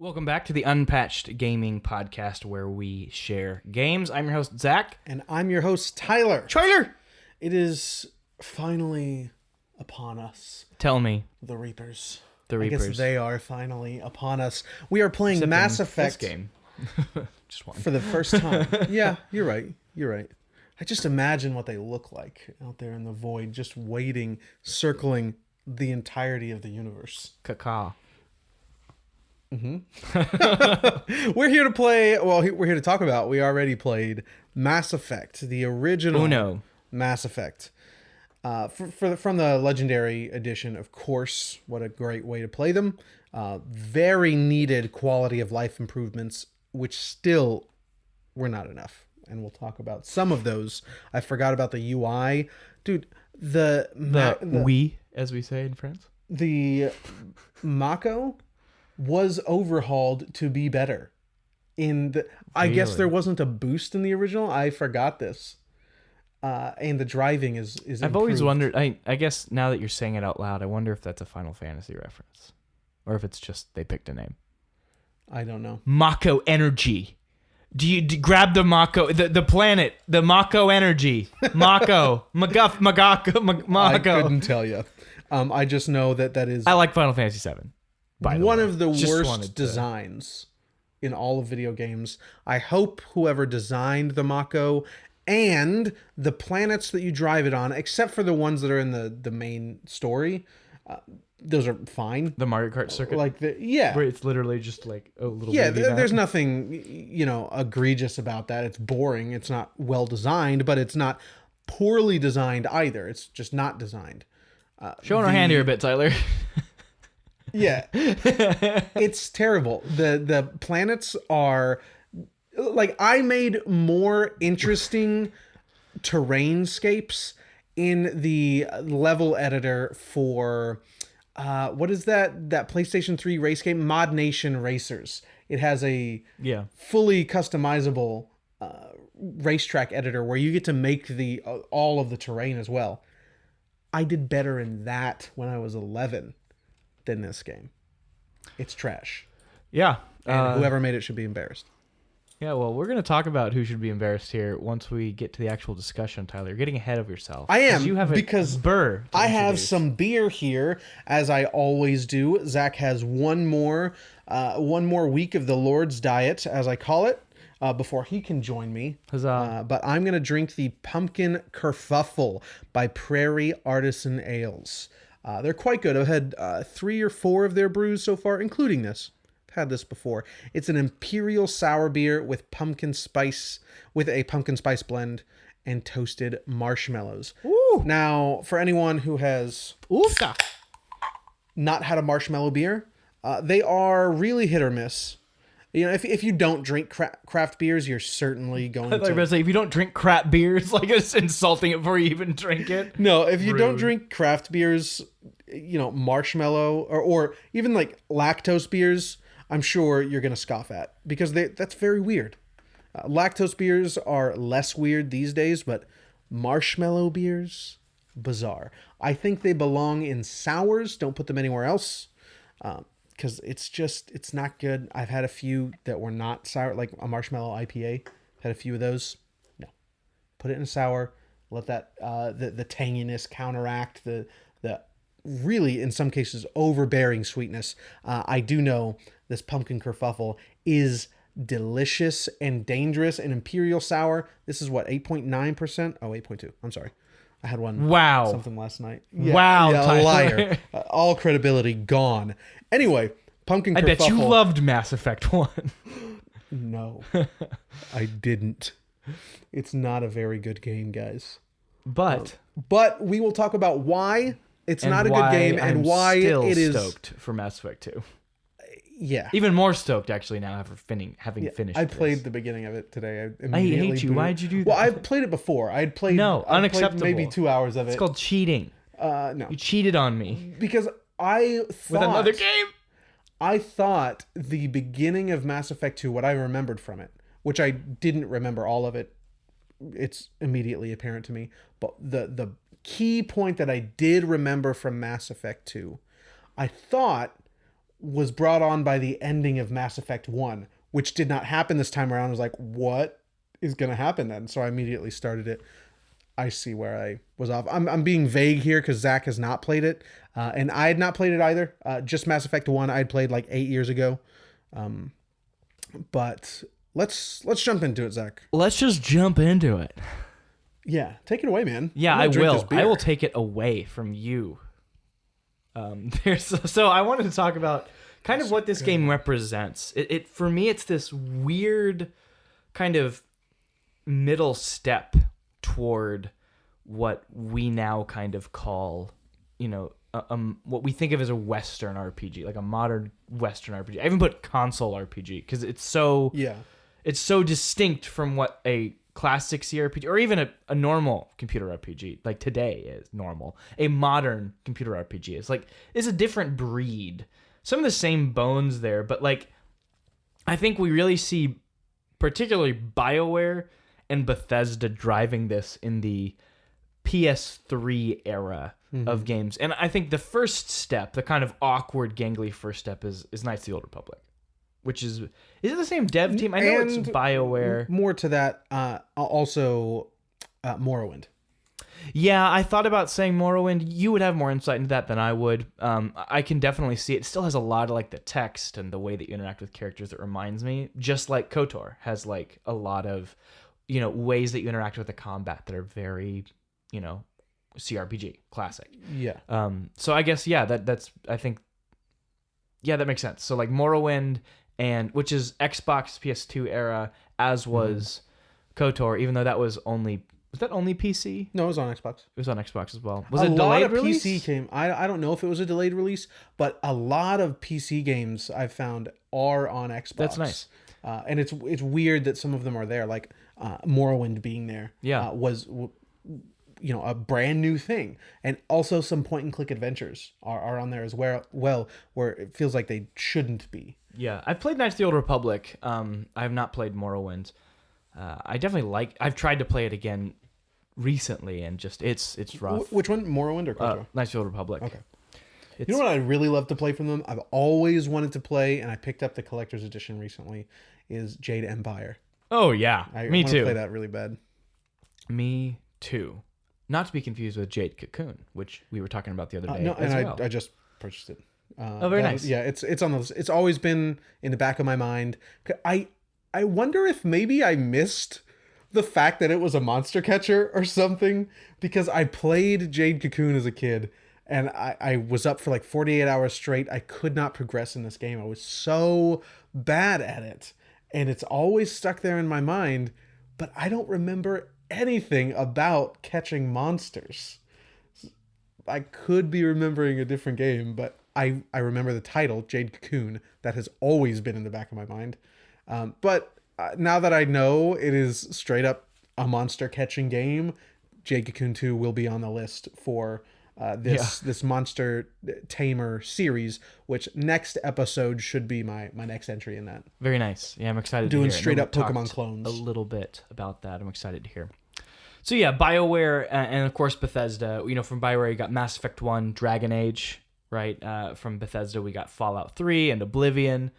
Welcome back to the Unpatched Gaming Podcast, where we share games. I'm your host, Zach. And I'm your host, Tyler. Trailer! It is finally upon us. Tell me. The Reapers. The Reapers. I guess they are finally upon us. We are playing Except Mass in Effect this game. Just one. for the first time. Yeah, you're right. You're right. I just imagine what they look like out there in the void, just waiting, circling the entirety of the universe. Caca. We're here to play, we're here to talk about, we already played Mass Effect, the original Uno. Mass Effect. From the Legendary Edition, of course. What a great way to play them. Very needed quality of life improvements, which still were not enough. And we'll talk about some of those. I forgot about the UI. Dude, the we, as we say in France. The Mako was overhauled to be better. I guess there wasn't a boost in the original. I forgot this. And the driving is I've always wondered, I guess now that you're saying it out loud, I wonder if that's a Final Fantasy reference. Or if it's just they picked a name. I don't know. Mako Energy. Do you grab the Mako, the planet, the Mako Energy. Mako. Mako. I couldn't tell you. I just know that is... I like Final Fantasy VII. One of the worst designs in all of video games. I hope whoever designed the Mako and the planets that you drive it on, except for the ones that are in the main story, those are fine. The Mario Kart circuit? Where it's literally just like a little... Yeah, there's nothing, egregious about that. It's boring. It's not well designed, but it's not poorly designed either. It's just not designed. Showing our hand here a bit, Tyler. Yeah, it's terrible. The planets are like, I made more interesting terrainscapes in the level editor for what is that PlayStation 3 race game, Mod Nation Racers. It has a fully customizable racetrack editor where you get to make the all of the terrain as well. I did better in that when I was 11 than this game. It's trash. Yeah. And whoever made it should be embarrassed. Yeah, well, we're going to talk about who should be embarrassed here once we get to the actual discussion, Tyler. You're getting ahead of yourself. I am, you have because I have some beer here, as I always do. Zach has one more week of the Lord's Diet, as I call it, before he can join me. Huzzah. But I'm going to drink the Pumpkin Kerfuffle by Prairie Artisan Ales. They're quite good. I've had 3 or 4 of their brews so far, including this. I've had this before. It's an imperial sour beer with a pumpkin spice blend and toasted marshmallows. Ooh. Now, for anyone who has not had a marshmallow beer, they are really hit or miss. If you don't drink craft beers, you're certainly going to say, if you don't drink crap beers, like it's insulting it before you even drink it. No, if you don't drink craft beers, marshmallow or even like lactose beers, I'm sure you're going to scoff at, because that's very weird. Lactose beers are less weird these days, but marshmallow beers, bizarre. I think they belong in sours. Don't put them anywhere else. Because it's not good. I've had a few that were not sour, like a marshmallow IPA. Had a few of those. No. Put it in a sour. Let that the tanginess counteract the really, in some cases, overbearing sweetness. I do know this pumpkin kerfuffle is delicious and dangerous. An imperial sour. This is what, 8.9%? Oh, 8.2. I'm sorry. I had one. Wow. Something last night. Wow. Yeah, a liar. All credibility gone. Anyway, pumpkin kerfuffle. I bet you loved Mass Effect 1. No, I didn't. It's not a very good game, guys. But we will talk about why it's not a good game and why it is. Stoked for Mass Effect 2. Yeah. Even more stoked, actually, now having finished I played the beginning of it today. I hate you. Why'd you do that? Well, I've played it before. I'd played unacceptable. Maybe 2 hours of it. It's called cheating. No. You cheated on me. Because I thought... With another game? I thought the beginning of Mass Effect 2, what I remembered from it, which I didn't remember all of it, it's immediately apparent to me, but the key point that I did remember from Mass Effect 2, I thought was brought on by the ending of Mass Effect 1, which did not happen this time around. I was like, what is going to happen then? So I immediately started it. I see where I was off. I'm being vague here because Zach has not played it, and I had not played it either. Just Mass Effect 1 I had played like 8 years ago. But let's jump into it, Zach. Let's just jump into it. Yeah, take it away, man. Yeah, I'm I gonna drink will. this beer. I will take it away from you. So I wanted to talk about kind of what this game represents. It for me, it's this weird kind of middle step toward what we now kind of call, what we think of as a Western RPG, like a modern Western RPG. I even put console RPG because it's so distinct from what a classic CRPG or even a normal computer RPG like today is normal. A modern computer RPG is like it's a different breed. Some of the same bones there, but like I think we really see particularly BioWare and Bethesda driving this in the PS3 era of games. And I think the first step, the kind of awkward, gangly first step is Knights of the Old Republic, which is it the same dev team? I know it's BioWare. More to that, also Morrowind. Yeah, I thought about saying Morrowind. You would have more insight into that than I would. I can definitely see it. It still has a lot of like the text and the way that you interact with characters that reminds me, just like KoTOR has like a lot of, ways that you interact with the combat that are very, CRPG classic. Yeah. So I guess that's I think that makes sense. So like Morrowind which is Xbox PS2 era, as was KoTOR, even though that was only PC? No, it was on Xbox. It was on Xbox as well. Was a it lot delayed of release? PC came. I don't know if it was a delayed release, but a lot of PC games I've found are on Xbox. That's nice. And it's weird that some of them are there, like Morrowind being there. Yeah. Was a brand new thing, and also some point and click adventures are on there as well. Where it feels like they shouldn't be. Yeah, I've played Knights of the Old Republic. I have not played Morrowind. I definitely I've tried to play it again recently, and just it's rough. Which one, Morrowind or KoTOR? Knights of the Old Republic. Okay. You know what I'd really love to play from them? I've always wanted to play, and I picked up the collector's edition recently, is Jade Empire. Oh, yeah. Me want too. to play that really bad. Me too. Not to be confused with Jade Cocoon, which we were talking about the other day. No, as and well. I just purchased it. Very nice. It's on those. It's always been in the back of my mind. I wonder if maybe I missed the fact that it was a monster catcher or something, because I played Jade Cocoon as a kid, and I was up for like 48 hours straight. I could not progress in this game. I was so bad at it, and it's always stuck there in my mind, but I don't remember anything about catching monsters. I could be remembering a different game, but I remember the title, Jade Cocoon. That has always been in the back of my mind. But now that I know it is straight up a monster catching game, Jade Cocoon 2 will be on the list for this monster tamer series, which next episode should be my next entry in that. Very nice. Yeah, I'm excited Doing to hear straight it. up Pokemon clones. A little bit about that. I'm excited to hear. So yeah, BioWare and of course Bethesda. From BioWare you got Mass Effect 1, Dragon Age, right? From Bethesda we got Fallout 3 and Oblivion.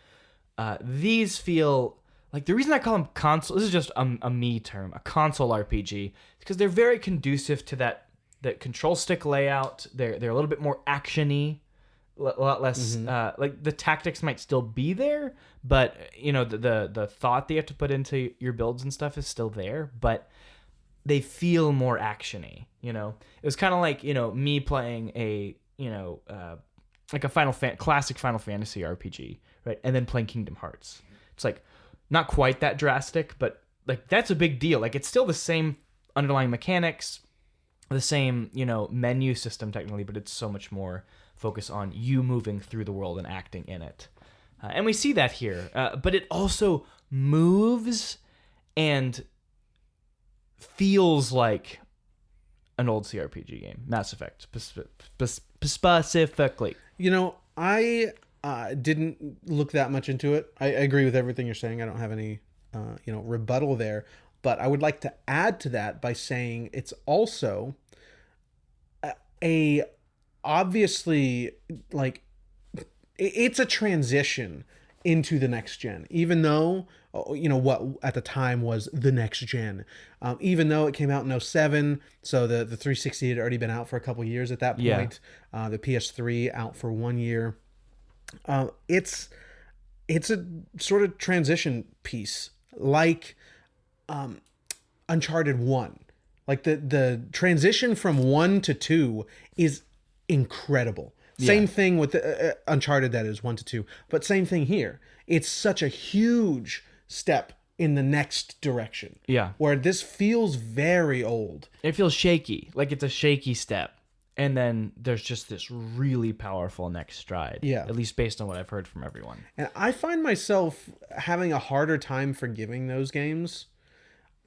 These feel like, the reason I call them console, this is just a me term, a console RPG, because they're very conducive to that control stick layout. They're a little bit more action-y, a lot less like the tactics might still be there, but the thought that you have to put into your builds and stuff is still there, but they feel more action-y. It was kind of like me playing a like a classic Final Fantasy RPG, right? And then playing Kingdom Hearts. It's like not quite that drastic, but like that's a big deal. Like it's still the same underlying mechanics, the same, menu system technically, but it's so much more focused on you moving through the world and acting in it. And we see that here, but it also moves and feels like an old CRPG game, Mass Effect specifically. I didn't look that much into it. I agree with everything you're saying. I don't have any, rebuttal there. But I would like to add to that by saying it's also a obviously, like, it's a transition into the next gen, even though what at the time was the next gen, even though it came out in '07, so the 360 had already been out for a couple years at that point. The PS3 out for 1 year. It's a sort of transition piece, like Uncharted 1. Like the transition from 1 to 2 is incredible. Same thing with the, Uncharted, that is 1 to 2, but same thing here. It's such a huge step in the next direction. Yeah. Where this feels very old. It feels shaky, like it's a shaky step. And then there's just this really powerful next stride. Yeah. At least based on what I've heard from everyone. And I find myself having a harder time forgiving those games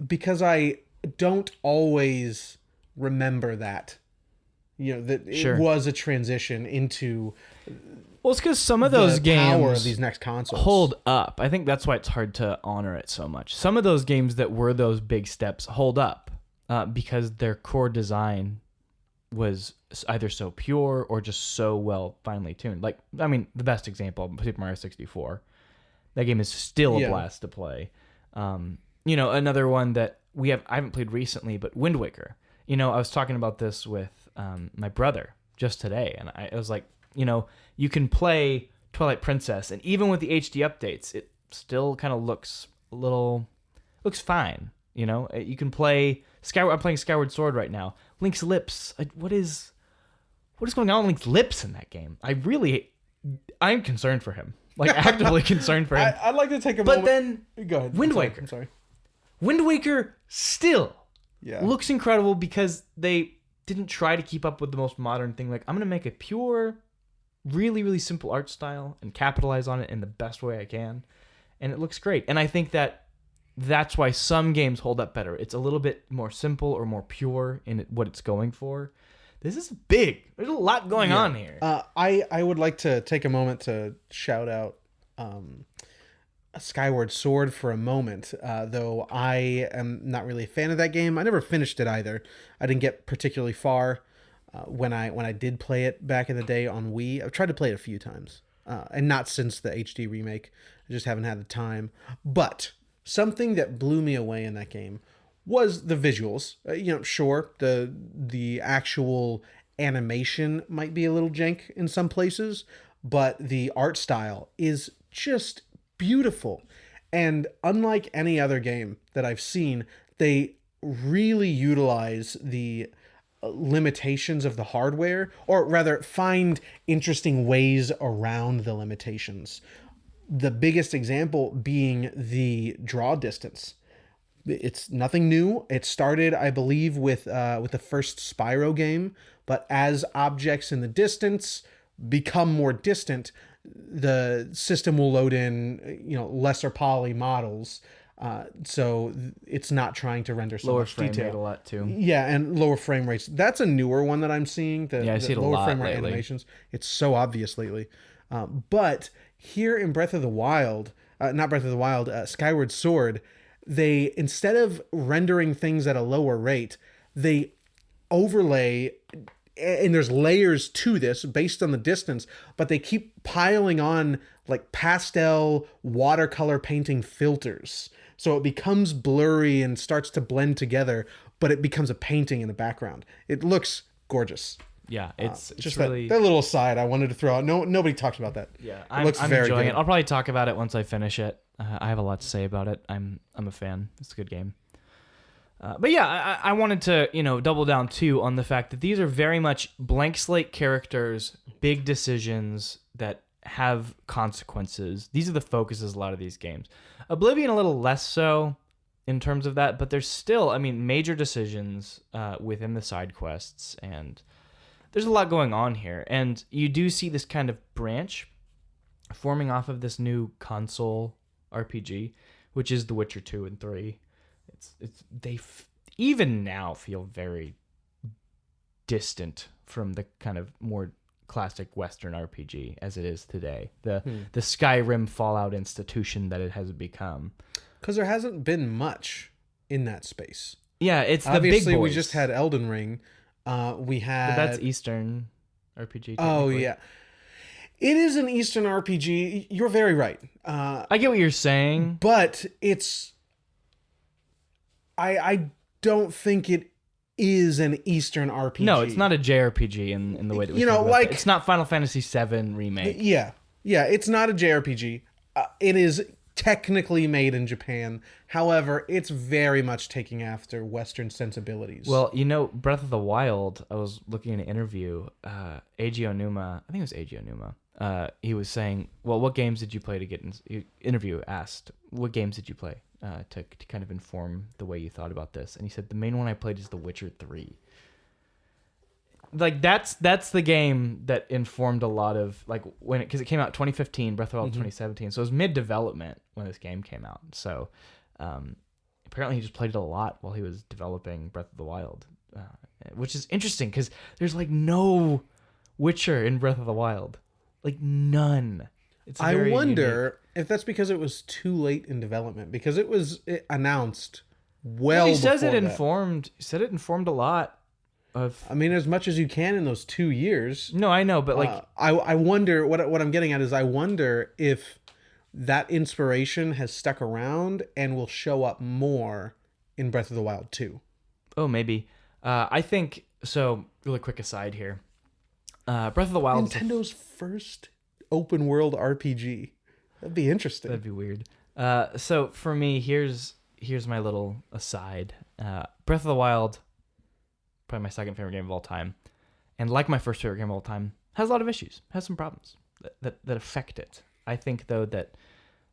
because I don't always remember that. That it was a transition into. Well, it's because some of those games power of these next consoles hold up. I think that's why it's hard to honor it so much. Some of those games that were those big steps hold up because their core design was either so pure or just so well finely tuned. Like, I mean, the best example, Super Mario 64. That game is still a blast to play. Another one that I haven't played recently, but Wind Waker. I was talking about this with my brother just today, and I was like, you can play Twilight Princess, and even with the HD updates, it still kind of looks fine. You can play I'm playing Skyward Sword right now. Link's lips. What is going on with Link's lips in that game? I'm concerned for him. Like, actively concerned for him. I'd like to take a moment. But then, go ahead. Wind Waker. I'm sorry. Wind Waker still looks incredible because they didn't try to keep up with the most modern thing. Like, I'm going to make a pure, really, really simple art style and capitalize on it in the best way I can. And it looks great. And I think that's why some games hold up better. It's a little bit more simple or more pure in what it's going for. This is big. There's a lot going on here. I would like to take a moment to shout out Skyward Sword for a moment, though I am not really a fan of that game. I never finished it either. I didn't get particularly far when I did play it back in the day on Wii. I've tried to play it a few times, and not since the HD remake. I just haven't had the time. But something that blew me away in that game was the visuals. Sure, the actual animation might be a little jank in some places, but the art style is just beautiful. And unlike any other game that I've seen, they really utilize the limitations of the hardware, or rather find interesting ways around the limitations. The biggest example being the draw distance. It's nothing new. It started, I believe, with the first Spyro game, but as objects in the distance become more distant, the system will load in, lesser poly models, so it's not trying to render so much detail. Lower frame rate a lot too. Yeah, and lower frame rates. That's a newer one that I'm seeing. I see it a lower lot frame rate lately. Animations. It's so obvious lately. But here in Skyward Sword, they, instead of rendering things at a lower rate, they overlay, and there's layers to this based on the distance, but they keep piling on like pastel watercolor painting filters. So it becomes blurry and starts to blend together, but it becomes a painting in the background. It looks gorgeous. Yeah, it's just really that little aside I wanted to throw out. Nobody talks about that. Yeah, I'm very enjoying it. I'll probably talk about it once I finish it. I have a lot to say about it. I'm a fan. It's a good game. But yeah, I wanted to double down too on the fact that these are very much blank slate characters, big decisions that have consequences. These are the focuses of a lot of these games. Oblivion a little less so in terms of that, but there's still, major decisions within the side quests, and there's a lot going on here. And you do see this kind of branch forming off of this new console RPG, which is The Witcher 2 and 3. Even now feel very distant from the kind of more classic Western RPG as it is today. The Skyrim Fallout institution that it has become. Because there hasn't been much in that space. Yeah, it's obviously the big boys. We just had Elden Ring. We had. But that's Eastern RPG. Oh yeah, It is an Eastern RPG. You're very right. I get what you're saying. But it's... I don't think it is an Eastern RPG. No, it's not a JRPG in the way that we You know, think about like- it. It's not Final Fantasy VII Remake. Yeah. Yeah, it's not a JRPG. It is technically made in Japan. However, it's very much taking after Western sensibilities. Well, you know, Breath of the Wild, I was looking at an interview, Eiji Onuma, I think it was Eiji Onuma, he was saying, well, what games did you play to get in... Interview asked, what games did you play to kind of inform the way you thought about this? And he said, the main one I played is The Witcher 3. Like, that's the game that informed a lot of, like, when because it came out 2015, Breath of the Wild 2017, so it was mid-development when this game came out. So apparently he just played it a lot while he was developing Breath of the Wild, which is interesting because there's like no Witcher in Breath of the Wild, like none. It's I very wonder if that's because it was too late in development, because it was announced well he says before it that. informed. He said it informed a lot of. I mean, as much as you can in those 2 years. No, I know, but like I wonder what I'm getting at is I wonder if that inspiration has stuck around and will show up more in Breath of the Wild 2. oh maybe. I think so. Really quick aside here. Breath of the Wild. Nintendo's first open world RPG. That'd be interesting. That'd be weird. So for me, here's my little aside. Breath of the Wild, probably my second favorite game of all time, and like my first favorite game of all time, has a lot of issues, has some problems that affect it. I think though that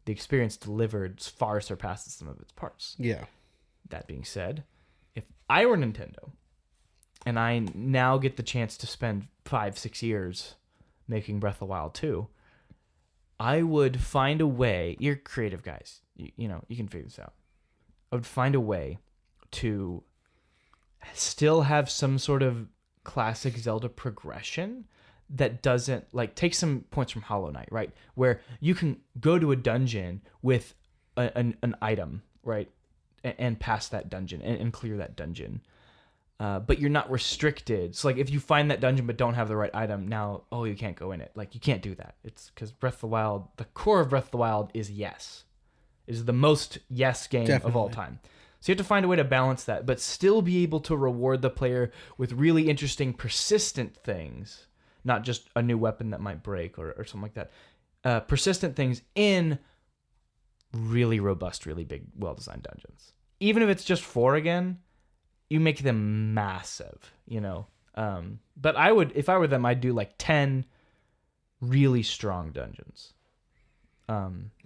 the experience delivered far surpasses some of its parts. Yeah. That being said, if I were Nintendo, and I now get the chance to spend 5-6 years making Breath of the Wild 2, I would find a way. You're creative guys. You know, you can figure this out. I would find a way to still have some sort of classic Zelda progression that doesn't, like, take some points from Hollow Knight, right? Where you can go to a dungeon with an item, right? And pass that dungeon and clear that dungeon. But you're not restricted. So, like, if you find that dungeon but don't have the right item, now, you can't go in it. Like, you can't do that. It's because Breath of the Wild, the core of Breath of the Wild is yes. It is the most yes game of all time. So you have to find a way to balance that, but still be able to reward the player with really interesting, persistent things. Not just a new weapon that might break or something like that. Persistent things in really robust, really big, well-designed dungeons. Even if it's just 4 again, you make them massive, you know. But I would, if I were them, I'd do like 10 really strong dungeons.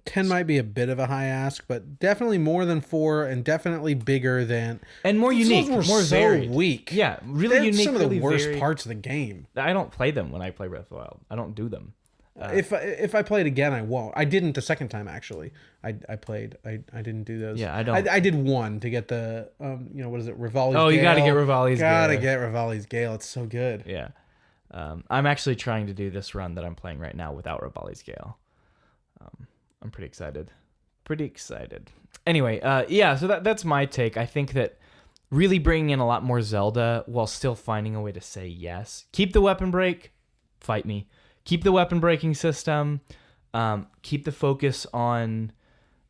10 might be a bit of a high ask, but definitely more than 4 and definitely bigger than... And more unique, Those were more so varied. weak. Yeah, really They're unique, some of the really worst varied. parts of the game. I don't play them when I play Breath of the Wild. I don't do them. If I play it again, I won't. I didn't the second time, actually. I didn't do those. Yeah, I don't. I did one to get the, what is it, Rivali's Oh, Gale. you gotta get Rivali's Gotta Gale. get Rivali's Gale. It's so good. Yeah. I'm actually trying to do this run that I'm playing right now without Rivali's Gale. I'm pretty excited. Anyway, so that's my take. I think that really bringing in a lot more Zelda while still finding a way to say yes. Keep the weapon break, fight me. Keep the weapon breaking system. Keep the focus on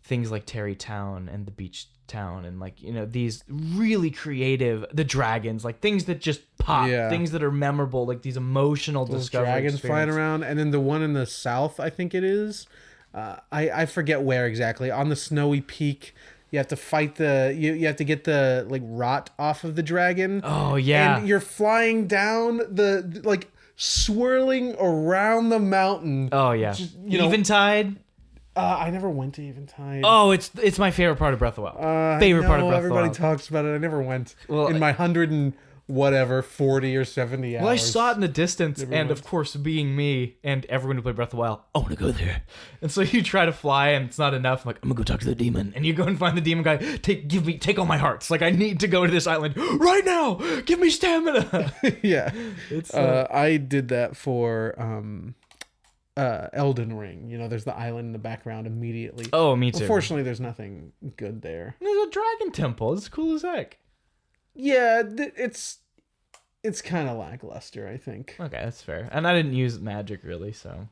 things like Terry Town and the Beach Town and, like, you know, these really creative, the dragons, like things that just pop, things that are memorable, like these emotional Those discovery dragons flying experience. around, and then the one in the south, I think it is. I forget where exactly. On the snowy peak, you have to fight you have to get the, like, rot off of the dragon. Oh yeah, And you're flying down the like, swirling around the mountain. oh yeah. you know- Eventide. I never went to Eventide. Oh, it's my favorite part of Breath of the Wild. Favorite part of Breath of the Everybody Wild. talks about it. I never went. Well, in my 100 and whatever 40 or 70 hours. Well, I saw it in the distance, Never and went. of course, being me and everyone who played Breath of the Wild, I want to go there. And so you try to fly, and it's not enough. I'm like, I'm gonna go talk to the demon, and you go and find the demon guy. Take all my hearts. Like, I need to go to this island right now. Give me stamina. Yeah. It's I did that for Elden Ring. You know, there's the island in the background immediately. oh, me too. Unfortunately, there's nothing good there. There's a dragon temple. It's cool as heck. Yeah, it's kind of lackluster, I think. Okay, that's fair. And I didn't use magic really, so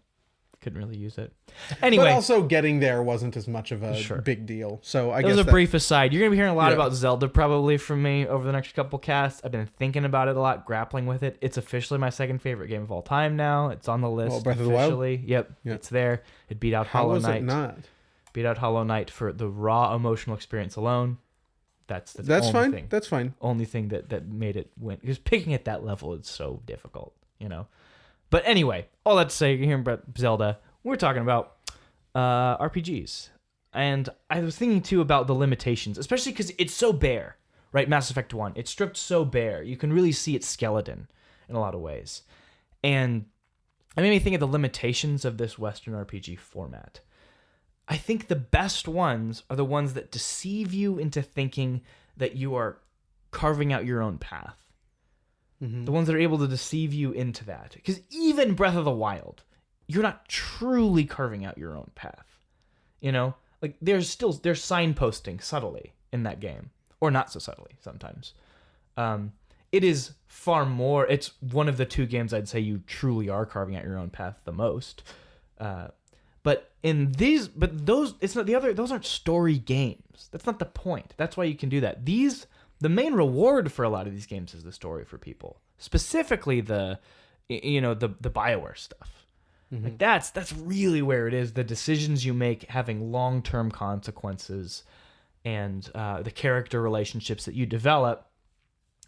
couldn't really use it. But Anyway, also getting there wasn't as much of a Sure. big deal. So I that guess was a brief aside. You're going to be hearing a lot Yeah. about Zelda probably from me over the next couple casts. I've been thinking about it a lot, grappling with it. It's officially my second favorite game of all time now. It's on the list Breath of the Wild? officially. Yep, Yeah. it's there. It beat out How Hollow was Knight. it not? Beat out Hollow Knight for the raw emotional experience alone. That's the That's only fine. thing. That's fine. Only thing that made it win. Because picking at that level is so difficult, you know. But anyway, all that to say, you're hearing about Zelda. We're talking about RPGs. And I was thinking, too, about the limitations, especially because it's so bare, right? Mass Effect 1, it's stripped so bare. You can really see its skeleton in a lot of ways. And it made me think of the limitations of this Western RPG format. I think the best ones are the ones that deceive you into thinking that you are carving out your own path. Mm-hmm. The ones that are able to deceive you into that. Because even Breath of the Wild, you're not truly carving out your own path. You know? Like, there's signposting subtly in that game. Or not so subtly, sometimes. It is far more... It's one of the two games I'd say you truly are carving out your own path the most. But in these... But those... It's not the other... Those aren't story games. That's not the point. That's why you can do that. The main reward for a lot of these games is the story for people. Specifically the BioWare stuff. Mm-hmm. Like that's really where it is. The decisions you make having long-term consequences and the character relationships that you develop.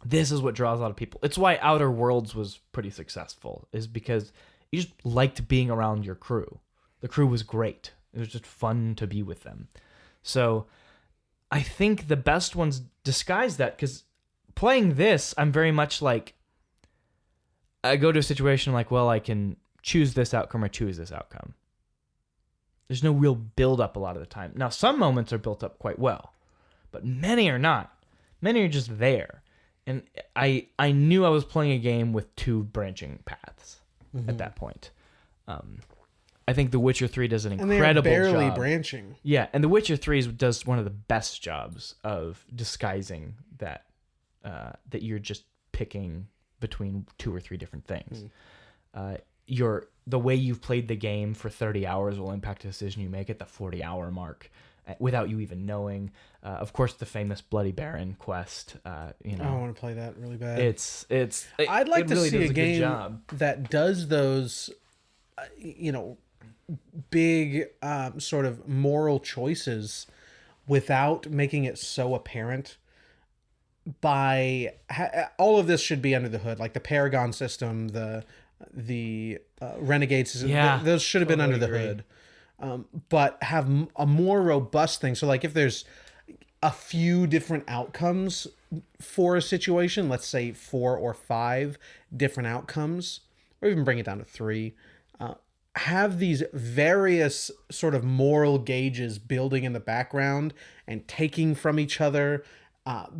This is what draws a lot of people. It's why Outer Worlds was pretty successful, is because you just liked being around your crew. The crew was great. It was just fun to be with them. So I think the best ones disguise that, because playing this, I'm very much like, I go to a situation like, well, I can choose this outcome or choose this outcome. There's no real build-up a lot of the time. Now, some moments are built up quite well, but many are not. Many are just there. And I knew I was playing a game with two branching paths at that point. I think The Witcher 3 does an incredible job. And they're barely branching. Yeah, and The Witcher 3 does one of the best jobs of disguising that that you're just picking between two or three different things. The way you've played the game for 30 hours will impact the decision you make at the 40-hour mark without you even knowing. Of course, the famous Bloody Baron quest. I want to play that really bad. I'd like to really see does a game job. that does those, big sort of moral choices without making it so apparent. All of this should be under the hood, like the Paragon system, the Renegade system. Yeah, those should have been under the hood, but have a more robust thing. So, like, if there's a few different outcomes for a situation, let's say 4 or 5 different outcomes, or even bring it down to 3. Have these various sort of moral gauges building in the background and taking from each other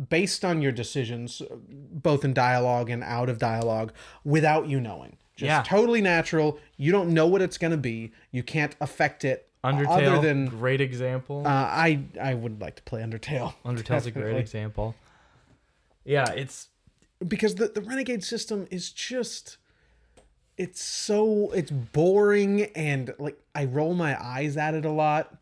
based on your decisions, both in dialogue and out of dialogue, without you knowing. Just totally natural. You don't know what it's going to be. You can't affect it. Undertale, other than, great example. I would like to play Undertale. Undertale's a great example. Yeah, it's... Because the Renegade system is just... It's boring, and like I roll my eyes at it a lot.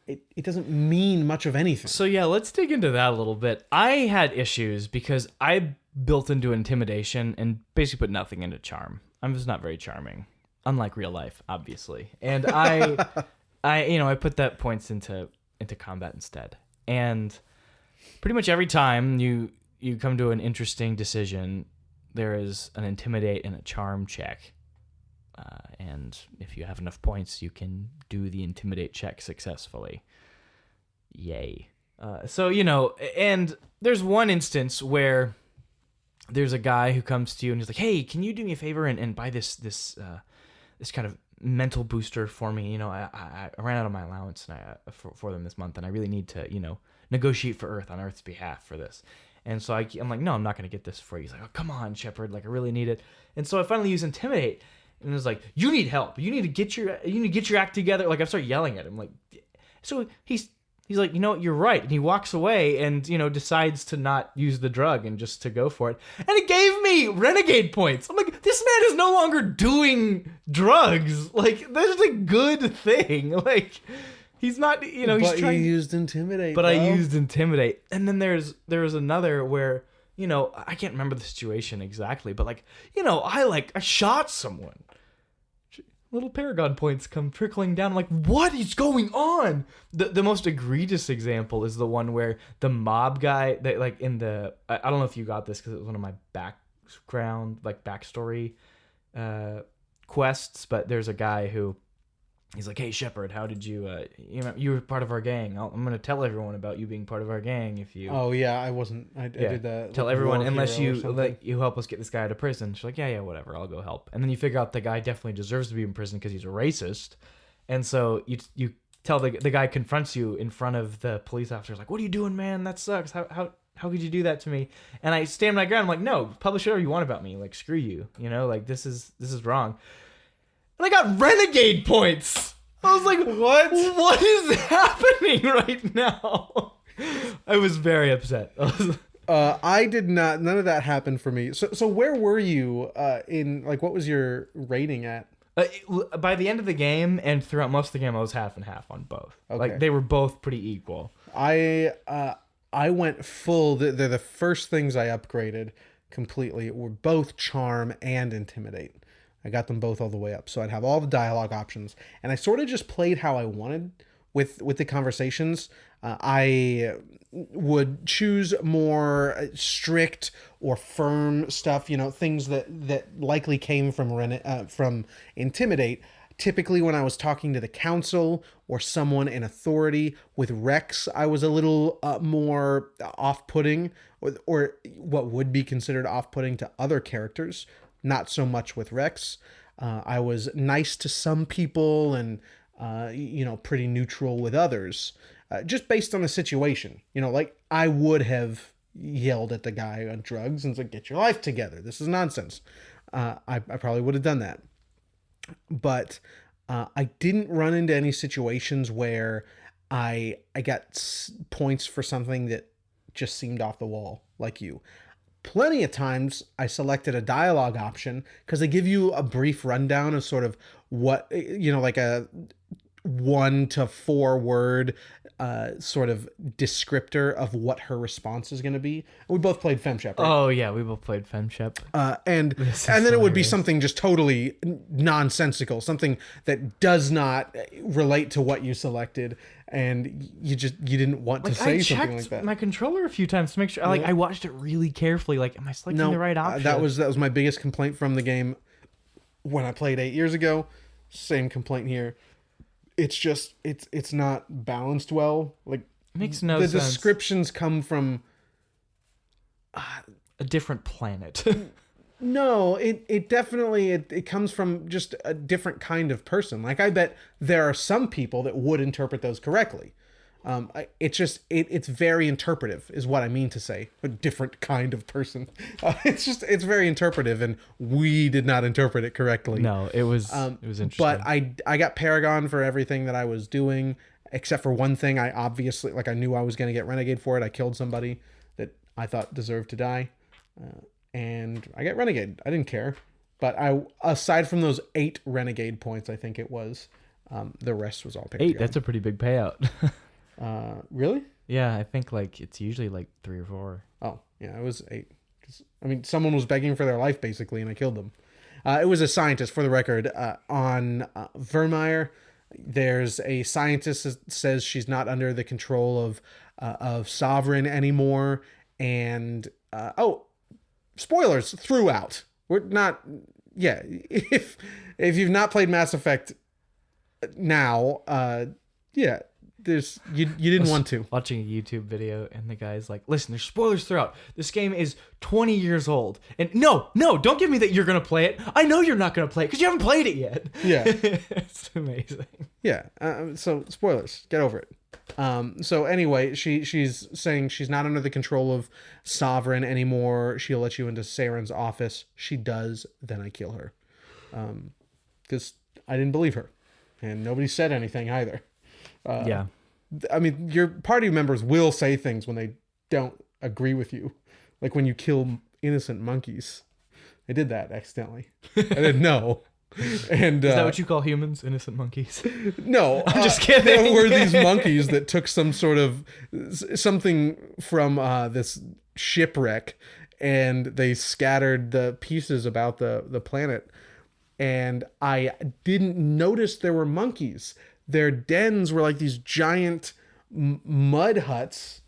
It doesn't mean much of anything. So yeah, let's dig into that a little bit. I had issues because I built into intimidation and basically put nothing into charm. I'm just not very charming, unlike real life, obviously. And I put that points into combat instead. And pretty much every time you come to an interesting decision, there is an intimidate and a charm check. And if you have enough points, you can do the intimidate check successfully. Yay. And there's one instance where there's a guy who comes to you and he's like, hey, can you do me a favor and buy this kind of mental booster for me? I ran out of my allowance for them this month, and I really need to, negotiate for Earth on Earth's behalf for this. And so I'm like, no, I'm not going to get this for you. He's like, oh, come on, Shepard. Like, I really need it. And so I finally use Intimidate. And it was like, you need help. You need to get your act together. Like, I start yelling at him. Like, so he's like, you're right. And he walks away and, decides to not use the drug and just to go for it. And it gave me Renegade points. I'm like, this man is no longer doing drugs. Like, that's a good thing. Like, he's not, he's but trying. you used intimidate. But I though. used intimidate. And then there's another where, I can't remember the situation exactly, but like, I shot someone. Little Paragon points come trickling down. I'm like, what is going on? The most egregious example is the one where the mob guy, that like I don't know if you got this because it was one of my backstory quests, but there's a guy who, he's like, hey Shepard, how did you you were part of our gang. I'm gonna tell everyone about you being part of our gang if you. Oh yeah, I wasn't. I did that. Tell everyone unless you help us get this guy out of prison. She's like, yeah, whatever, I'll go help. And then you figure out the guy definitely deserves to be in prison because he's a racist. And so you tell the guy confronts you in front of the police officers, like, what are you doing, man? That sucks. How could you do that to me? And I stand my ground. I'm like, no, publish whatever you want about me. Like, screw you. Like, this is wrong. And I got renegade points. I was like, what is happening right now? I was very upset. I did not. None of that happened for me. So where were you in, like, what was your rating at? By the end of the game and throughout most of the game, I was half and half on both. Okay. Like, they were both pretty equal. I went full. They're the first things I upgraded completely. Were both charm and intimidate. I got them both all the way up. So I'd have all the dialogue options. And I sort of just played how I wanted with the conversations. I would choose more strict or firm stuff, things that likely came from intimidate. Typically when I was talking to the council or someone in authority. With Rex, I was a little more off-putting, or what would be considered off-putting to other characters. Not so much with Rex. I was nice to some people and, pretty neutral with others. Just based on the situation. Like, I would have yelled at the guy on drugs and said, get your life together. This is nonsense. I probably would have done that. But I didn't run into any situations where I got points for something that just seemed off the wall, like you. Plenty of times I selected a dialogue option because they give you a brief rundown of sort of what, like a 1 to 4 word sort of descriptor of what her response is going to be. We both played FemShep, right? Oh yeah, we both played FemShep. And then it would be something just totally nonsensical, something that does not relate to what you selected, and you didn't want to say something like that. I checked my controller a few times to make sure. Like, I watched it really carefully. Like, am I selecting the right option? That was my biggest complaint from the game when I played 8 years ago. Same complaint here. It's just it's not balanced well. Like, it makes no sense. The descriptions come from a different planet. No, it definitely it comes from just a different kind of person. Like, I bet there are some people that would interpret those correctly. It's very interpretive is what I mean to say. A different kind of person. It's very interpretive, and we did not interpret it correctly. No, it was interesting. But I got Paragon for everything that I was doing, except for one thing. I obviously, like, I knew I was going to get Renegade for it. I killed somebody that I thought deserved to die, and I got Renegade. I didn't care. But aside from those 8 Renegade points, I think it was, the rest was all picked. 8. That's a pretty big payout. Really? Yeah, I think like it's usually like 3 or 4. Oh, yeah, it was 8. 'Cause, I mean, someone was begging for their life basically, and I killed them. It was a scientist, for the record, on Vermeer. There's a scientist that says she's not under the control of Sovereign anymore, and spoilers throughout. We're not. Yeah, if you've not played Mass Effect now, yeah. You didn't want to. Watching a YouTube video, and the guy's like, listen, there's spoilers throughout. This game is 20 years old. And no, don't give me that you're going to play it. I know you're not going to play it because you haven't played it yet. Yeah. It's amazing. Yeah. So spoilers. Get over it. So anyway, she's saying she's not under the control of Sovereign anymore. She'll let you into Saren's office. She does. Then I kill her. Because I didn't believe her. And nobody said anything either. Yeah. I mean, your party members will say things when they don't agree with you. Like when you kill innocent monkeys. I did that accidentally. I didn't know. And Is that what you call humans? Innocent monkeys? no, I'm just kidding. There were these monkeys that took something from this shipwreck, and they scattered the pieces about the planet. And I didn't notice there were monkeys. Their dens were like these giant mud huts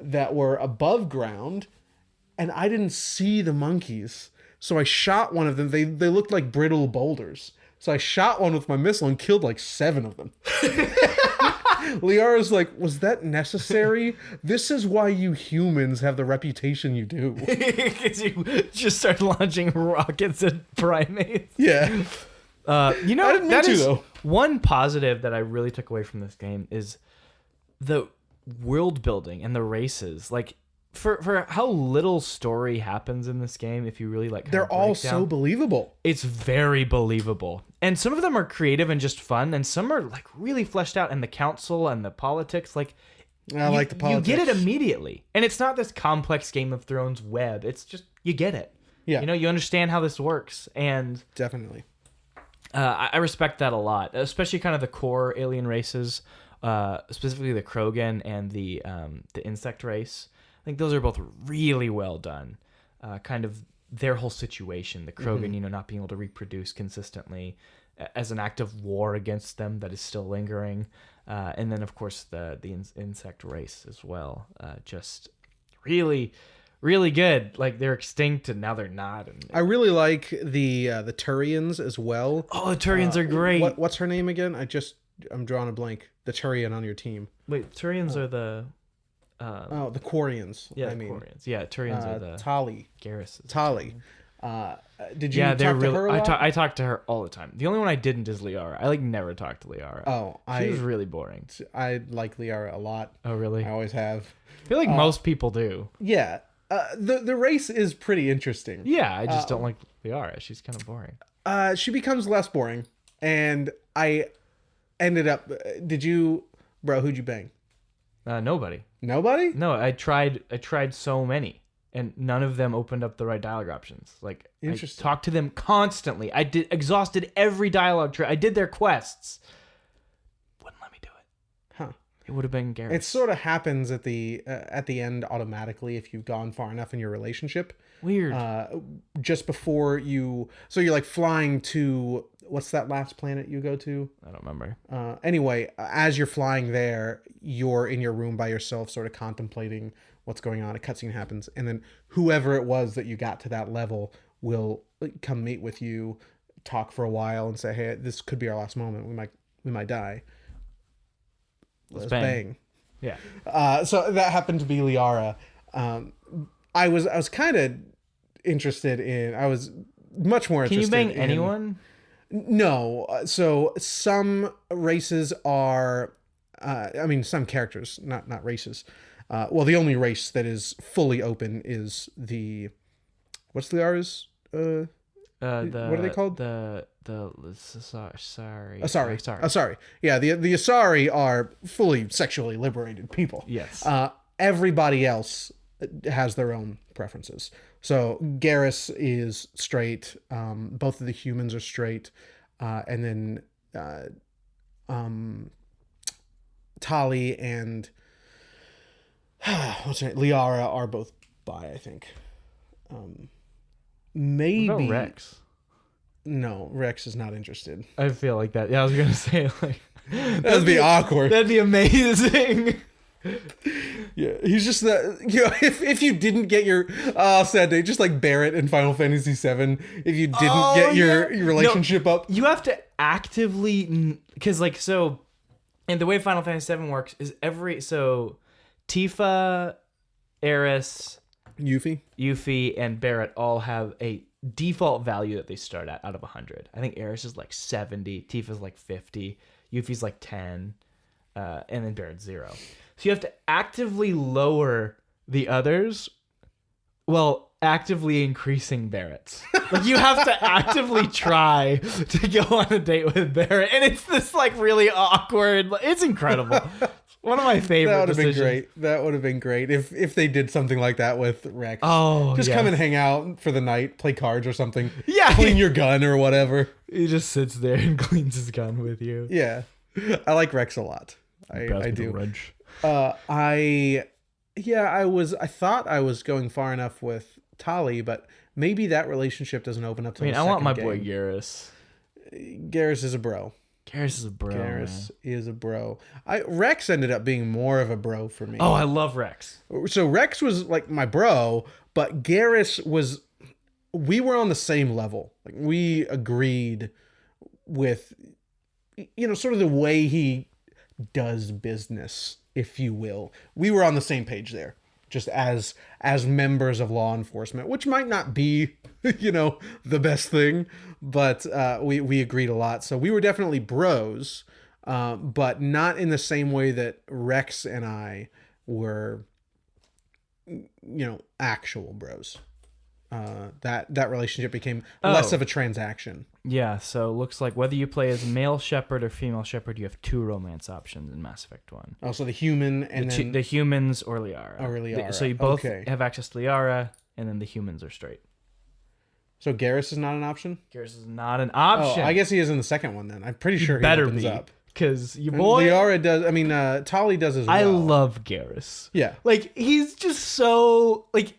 that were above ground, and I didn't see the monkeys. So I shot one of them. They looked like brittle boulders. So I shot one with my missile and killed like 7 of them. Liara's like, was that necessary? This is why you humans have the reputation you do. Because you just start launching rockets at primates. Yeah. I didn't mean to, though. One positive that I really took away from this game is the world building and the races. Like, for how little story happens in this game, if you really like, they're all so believable. It's very believable, and some of them are creative and just fun, and some are like really fleshed out. And the council and the politics, like, I like the politics. You get it immediately, and it's not this complex Game of Thrones web. It's just you get it. Yeah, you understand how this works, and definitely. I respect that a lot, especially kind of the core alien races, specifically the Krogan and the insect race. I think those are both really well done. Kind of their whole situation, the Krogan, not being able to reproduce consistently as an act of war against them that is still lingering. And then, of course, the insect race as well. Just really, really good. Like, they're extinct and now they're not. And I really like the Turians as well. Oh, the Turians are great. What's her name again? I'm drawing a blank. The Turian on your team. Wait, Turians are the... the Quarians. Yeah, Quarians. Yeah, Turians are the... Tali. Garrus. Tali. Did you talk to her a lot? I talk to her all the time. The only one I didn't is Liara. I never talked to Liara. Oh, she was really boring. I like Liara a lot. Oh, really? I always have. I feel like most people do. Yeah. The race is pretty interesting. Yeah, I just don't like Liara. She's kind of boring. She becomes less boring, and I ended up... who'd you bang? Nobody. Nobody? No, I tried so many, and none of them opened up the right dialogue options. Like, interesting. I talked to them constantly. I exhausted every dialogue tree. I did their quests. Wouldn't let me do it. Huh. It would have been Garrus. It sort of happens at the end automatically if you've gone far enough in your relationship. Weird. Just before you... So you're like flying to... What's that last planet you go to? I don't remember. Anyway, as you're flying there, you're in your room by yourself, sort of contemplating what's going on. A cutscene happens, and then whoever it was that you got to that level will come meet with you, talk for a while, and say, "Hey, this could be our last moment. We might die. Let's bang." Yeah. So that happened to be Liara. I was kind of interested in. I was much more interested. Can you bang anyone? No. So some races are, some characters, not races. Well, the only race that is fully open is what's Liara's? What are they called? Sorry. Asari. Yeah, the Asari are fully sexually liberated people. Yes. Everybody else has their own preferences. So Garrus is straight. Both of the humans are straight, and then Tali and what's her name? Liara are both bi, I think. Maybe what about Rex? No, Rex is not interested. I feel like that. Yeah, I was gonna say like that'd be awkward. That'd be amazing. Yeah, he's just that. If you didn't get your sad day, just like Barrett in Final Fantasy VII, if you didn't get your relationship up, you have to actively because and the way Final Fantasy VII works is Tifa, Eris, Yuffie, and Barrett all have a default value that they start at out of 100. I think Eris is like 70, Tifa's like 50, Yuffie's like 10, and then Barrett's 0. So you have to actively lower the others while actively increasing Barrett's. Like, you have to actively try to go on a date with Barrett. And it's this, like, really awkward... It's incredible. One of my favorite That would have been decisions. great. That would have been great if they did something like that with Rex. Oh, just yes. come and hang out for the night, play cards or something. Yeah. Clean your gun or whatever. He just sits there and cleans his gun with you. Yeah, I like Rex a lot. I do. I thought I was going far enough with Tali, but maybe that relationship doesn't open up to. I want my boy Garrus. Garrus is a bro. Garrus is a bro. Garrus is a bro. Rex ended up being more of a bro for me. Oh, I love Rex. So Rex was like my bro, but Garrus was. We were on the same level. Like we agreed with, sort of the way he does business, if you will. We were on the same page there, just as members of law enforcement, which might not be, the best thing, but we agreed a lot. So we were definitely bros, but not in the same way that Rex and I were, actual bros. That relationship became less of a transaction. Yeah, so it looks like whether you play as male shepherd or female shepherd, you have 2 romance options in Mass Effect 1. Oh, so the human and then... The humans or Liara. Or Liara. So you both have access to Liara, and then the humans are straight. So Garrus is not an option? Garrus is not an option. Oh, I guess he is in the second one then. I'm pretty sure he better opens be, up. Because your boy... Liara does... Tali does as well. I love Garrus. Yeah. Like, he's just so... Like...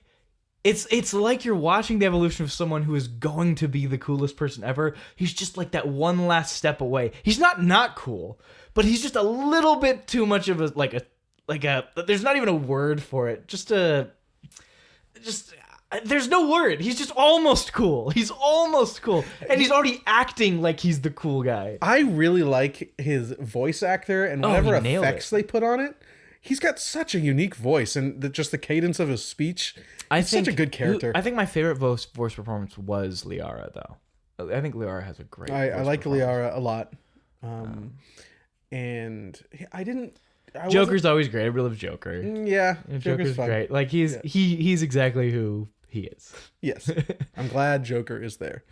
It's like you're watching the evolution of someone who is going to be the coolest person ever. He's just like that one last step away. He's not cool, but he's just a little bit too much of a there's not even a word for it. There's no word. He's just almost cool. He's almost cool. And he's already acting like he's the cool guy. I really like his voice actor and whatever effects they put on it. He's got such a unique voice, and just the cadence of his speech. He's such a good character. I think my favorite voice performance was Liara, though. I think Liara has a great. I like Liara a lot, and I didn't. Joker's always great. I really love Joker. Yeah, Joker's fun. Great. Like he's exactly who he is. Yes, I'm glad Joker is there.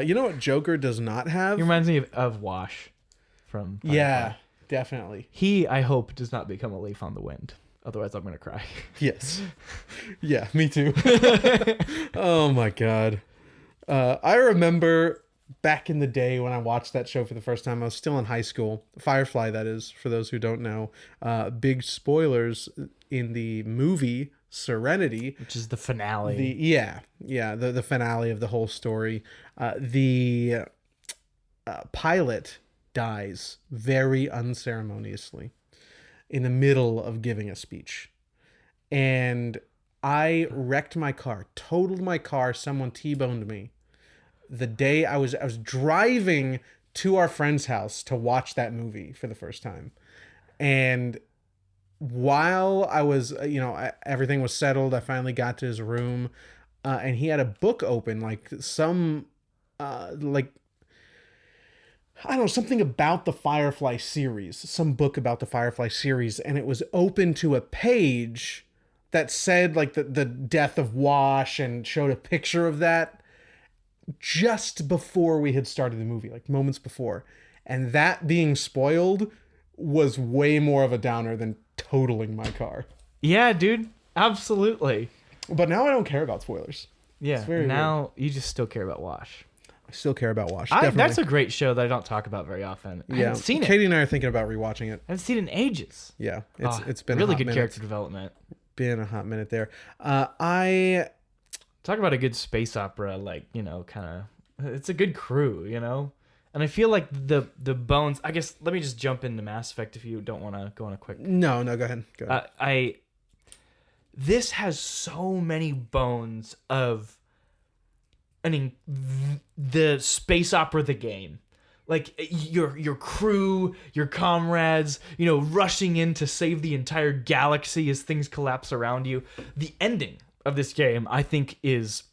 You know what Joker does not have? He reminds me of Wash from Firefly. Yeah, definitely. He, I hope, does not become a leaf on the wind. Otherwise, I'm going to cry. Yes. Yeah, me too. Oh, my God. I remember back in the day when I watched that show for the first time, I was still in high school. Firefly, that is, for those who don't know. Big spoilers in the movie Serenity. Which is the finale. The finale of the whole story. The pilot dies very unceremoniously in the middle of giving a speech. And I wrecked my car, totaled my car, someone T-boned me. The day I was driving to our friend's house to watch that movie for the first time. And while I was, everything was settled, I finally got to his room, and he had a book open, I don't know, something about the Firefly series, some book about the Firefly series, and it was open to a page that said like the death of Wash and showed a picture of that just before we had started the movie, like moments before. And that being spoiled was way more of a downer than totaling my car. Yeah, dude, absolutely. But now I don't care about spoilers. Yeah, now you just still care about Wash. I still care about Wash. That's a great show that I don't talk about very often. I haven't seen it. Katie and I are thinking about rewatching it. I haven't seen it in ages. Yeah, it's been really a hot good minute. Character development. Been a hot minute there. Talk about a good space opera, it's a good crew, And I feel like the bones. I guess let me just jump into Mass Effect if you don't want to go on a quick. No, go ahead. This has so many bones of. The space opera, the game, like your crew, your comrades, rushing in to save the entire galaxy as things collapse around you. The ending of this game, I think, is,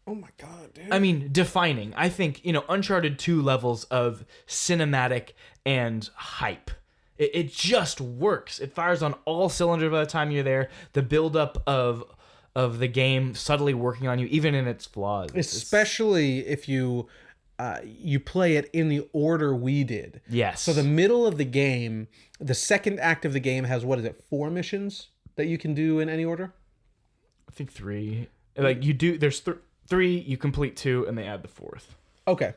oh my God, dude. I mean, defining. I think, Uncharted 2 levels of cinematic and hype. It just works. It fires on all cylinders by the time you're there. The buildup of the game subtly working on you, even in its flaws. Especially if you you play it in the order we did. Yes. So the middle of the game, the second act of the game has, what is it, 4 missions that you can do in any order? I think 3. Like you do, there's 3, you complete 2, and they add the 4th. Okay.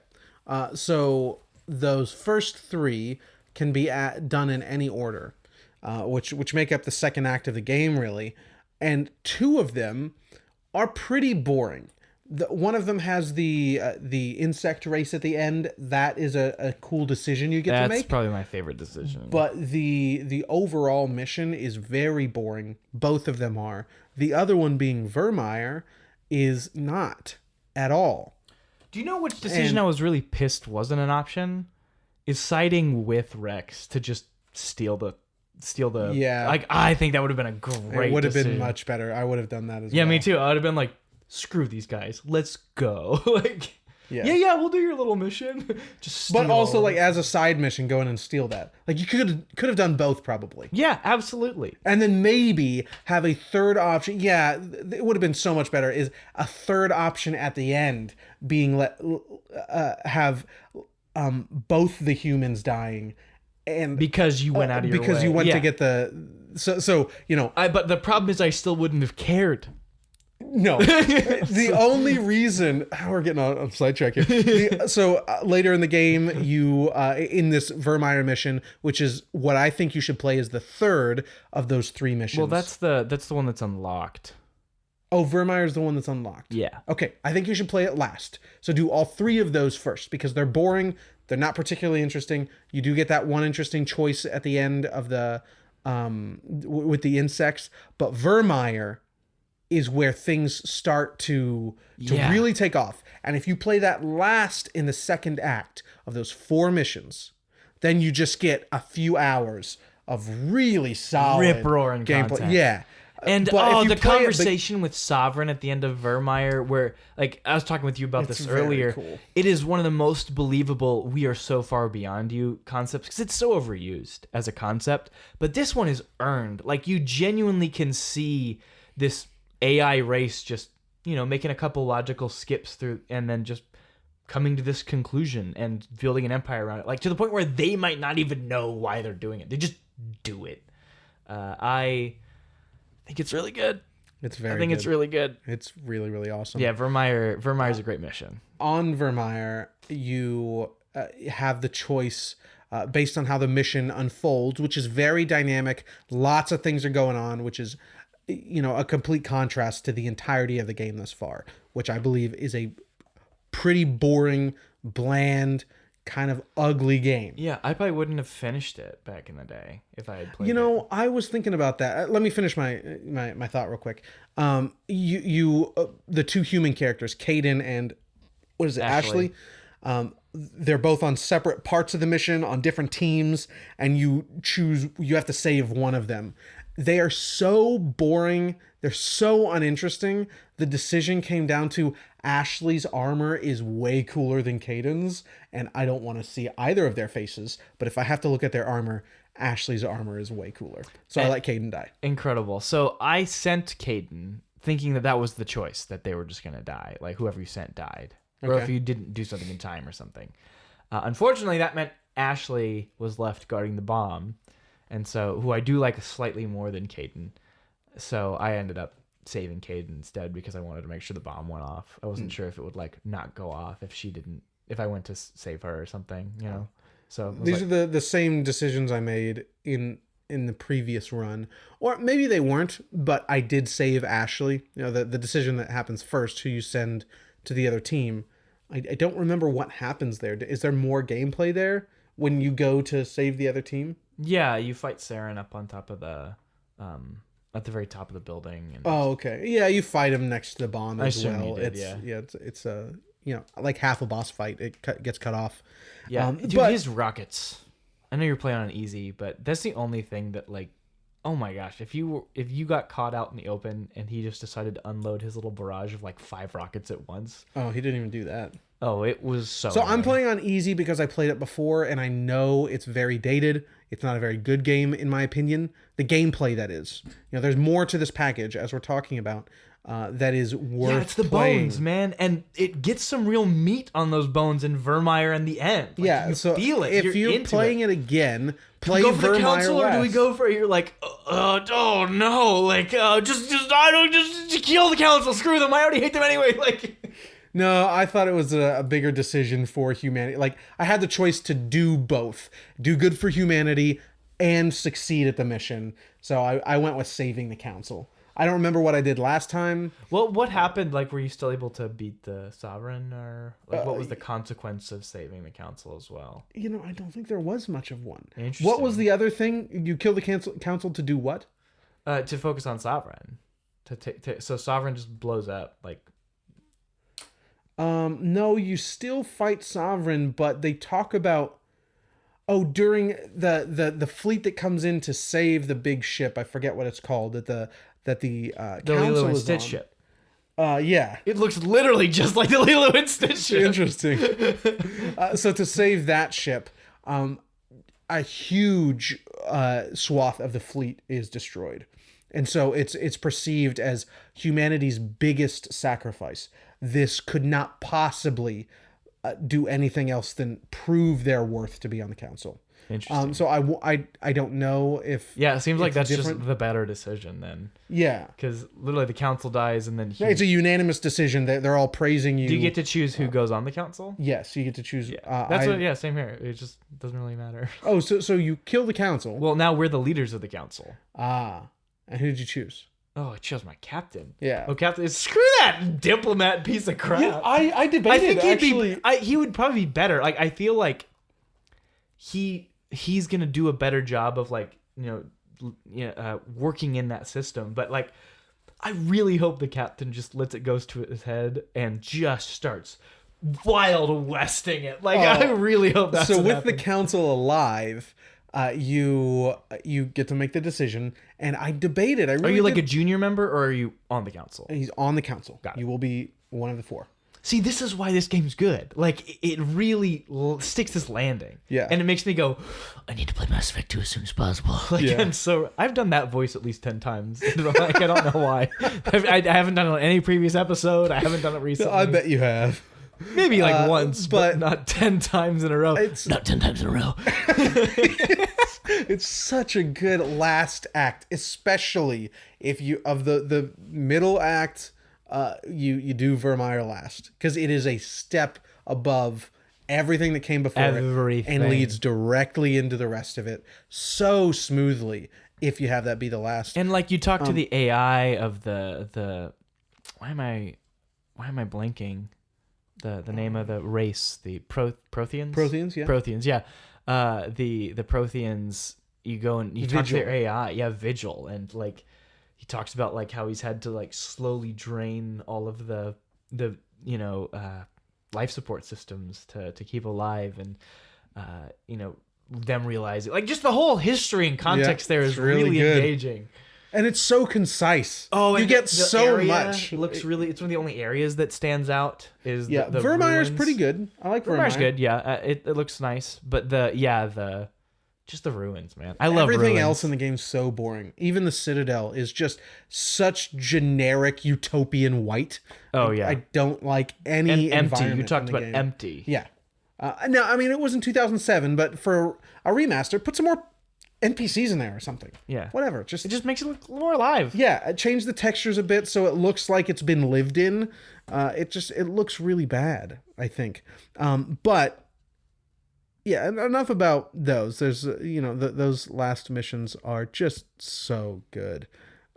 So those first 3 can be done in any order, which make up the second act of the game, really. And 2 of them are pretty boring. One of them has the insect race at the end. That is a cool decision you get to make. That's probably my favorite decision. But the overall mission is very boring. Both of them are. The other one, being Vermeer, is not at all. Do you know which decision I was really pissed wasn't an option? Is siding with Rex to just steal the Yeah. Like, I think that would have been a great It would have decision. been much better. I would have done that as well. Yeah, me too. I would have been like, screw these guys. Let's go. Like, Yeah. yeah, we'll do your little mission. Just steal. But also, like, as a side mission, go in and steal that. Like, you could have done both, probably. Yeah, absolutely. And then maybe have a third option. Yeah, it would have been so much better. Is a third option at the end being have both the humans dying, and Because you went out of your way. because you went to get the so you know. But the problem is I still wouldn't have cared. No, the only reason we're getting on sidetrack here. So later in the game, you in this Vermeer mission, which is what I think you should play as the third of those 3 missions. Well, that's the one that's unlocked. Oh, Vermeer is the one that's unlocked. Yeah. Okay, I think you should play it last. So do all 3 of those first, because they're boring. They're not particularly interesting. You do get that one interesting choice at the end of the with the insects, but Vermeer is where things start to really take off. And if you play that last in the second act of those 4 missions, then you just get a few hours of really solid rip-roaring gameplay. content. Yeah. And But if you the play it, conversation with Sovereign at the end of Vermeer, where, like, I was talking with you about It's this very earlier. cool. It is one of the most believable "we are so far beyond you" concepts, because it's so overused as a concept. But this one is earned. Like, you genuinely can see this AI race just, making a couple logical skips through, and then just coming to this conclusion and building an empire around it. Like, to the point where they might not even know why they're doing it. They just do it. I think it's really good. It's very I think it's really good. It's really, really awesome. Yeah, Vermeer's a great mission. On Vermeer, you have the choice based on how the mission unfolds, which is very dynamic. Lots of things are going on, which is, a complete contrast to the entirety of the game thus far, which I believe is a pretty boring, bland, kind of ugly game. Yeah, I probably wouldn't have finished it back in the day if I had played it. I was thinking about that. Let me finish my thought real quick. The 2 human characters, Caden and what is it, Ashley? They're both on separate parts of the mission, on different teams, and you have to save one of them. They are so boring. They're so uninteresting. The decision came down to Ashley's armor is way cooler than Caden's, and I don't want to see either of their faces. But if I have to look at their armor, Ashley's armor is way cooler. So I let Caden die. Incredible. So I sent Caden thinking that was the choice, that they were just going to die. Like, whoever you sent died. Or if you didn't do something in time or something. Unfortunately, that meant Ashley was left guarding the bomb. And so, who I do like slightly more than Caden. So I ended up saving Caden instead, because I wanted to make sure the bomb went off. I wasn't sure if it would, like, not go off if I went to save her or something, So these are the same decisions I made in the previous run, or maybe they weren't, but I did save Ashley. The decision that happens first, who you send to the other team. I don't remember what happens there. Is there more gameplay there when you go to save the other team? Yeah, you fight Saren up on top of the at the very top of the building. And oh, okay. Yeah, you fight him next to the bomb as well. It's like half a boss fight. It gets cut off. Yeah, dude, his rockets. I know you're playing on easy, but that's the only thing that, like, oh my gosh, if you got caught out in the open and he just decided to unload his little barrage of like 5 rockets at once. Oh, he didn't even do that. Oh, it was so annoying. I'm playing on easy because I played it before, and I know it's very dated. It's not a very good game, in my opinion. The gameplay, that is. There's more to this package, as we're talking about. that is worth Yeah, it's the playing. bones, man, and it gets some real meat on those bones in Vermeer in the end. Like, Yeah, you so feel it. if you're into playing it again, play do we go for the Vermeer council, or do we last. go for you're like, oh no, like just kill the council, screw them, I already hate them anyway. Like, No, I thought it was a bigger decision for humanity. Like, I had the choice to do both. Do good for humanity and succeed at the mission. So I went with saving the council. I don't remember what I did last time. well, what happened? Like, were you still able to beat the sovereign, or like, what was the consequence of saving the council as well? You know, I don't think there was much of one. Interesting. What was the other thing? You killed the council to do what? To focus on sovereign, so sovereign just blows up. Like, No, you still fight sovereign, but they talk about during the fleet that comes in to save the big ship. I forget what it's called. The council Lilo and is Stitch on. ship. Yeah. It looks literally just like the Lilo and Stitch ship. Interesting. So to save that ship, a huge swath of the fleet is destroyed, and so it's perceived as humanity's biggest sacrifice. This could not possibly do anything else than prove their worth to be on the council. Interesting. So I don't know if Yeah, it seems like it's that's different. just the better decision then, Yeah. because literally the council dies and then Yeah, it's a unanimous decision. They're all praising you. do you get to choose who goes on the council? Yes, you get to choose. Yeah, that's what. Yeah, same here. It just doesn't really matter. Oh, so you kill the council. Well, now we're the leaders of the council. And who did you choose? Oh, I chose my captain. Yeah. Oh, captain! Screw that diplomat piece of crap. Yeah, I debated. I think actually. he would probably be better. Like, I feel like he's gonna do a better job of, like, working in that system. But, like, I really hope the captain just lets it go to his head and just starts wild westing it. Like, I really hope that's So what with happens. the council alive, you get to make the decision. And I debated. Are you like a junior member, or are you on the council? He's on the council. Got it. You will be one of the 4. See, this is why this game's good. Like, it really sticks this landing. Yeah. And it makes me go, I need to play Mass Effect 2 as soon as possible. Like, Yeah. and so I've done that voice at least 10 times. Like, I don't know why. I haven't done it on any previous episode. I haven't done it recently. I bet you have. Maybe like once, but but not 10 times in a row. Not 10 times in a row. It's such a good last act, especially if you of the middle act. You do Vermeer last, because it is a step above everything that came before it and leads directly into the rest of it so smoothly. If you have that be the last, And like, you talk to the AI of the why am I blanking the name of the race, the Protheans? Protheans, yeah. Protheans, yeah. The Protheans, you go and you talk to their AI, yeah, Vigil, and like, he talks about like how he's had to like slowly drain all of the life support systems to keep alive, and them realizing, like, just the whole history and context there is really good. engaging. And it's so concise. Oh, you and get the so area much. Looks really. It's one of the only areas that stands out. Is the Vermeer's ruins. pretty good. I like Vermeer. Vermeer's good. Yeah, it looks nice, but just the ruins, man. I love Everything ruins. else in the game's so boring. Even the Citadel is just such generic utopian white. Oh yeah, I don't like any and empty. environment You talked in the about game. empty. Yeah. No, I mean, it was in 2007, but for a remaster, put some more NPCs in there or something. Yeah. Whatever. It just makes it look more alive. Yeah, change the textures a bit so it looks like it's been lived in. It looks really bad, I think. But yeah, enough about those. There's those last missions are just so good.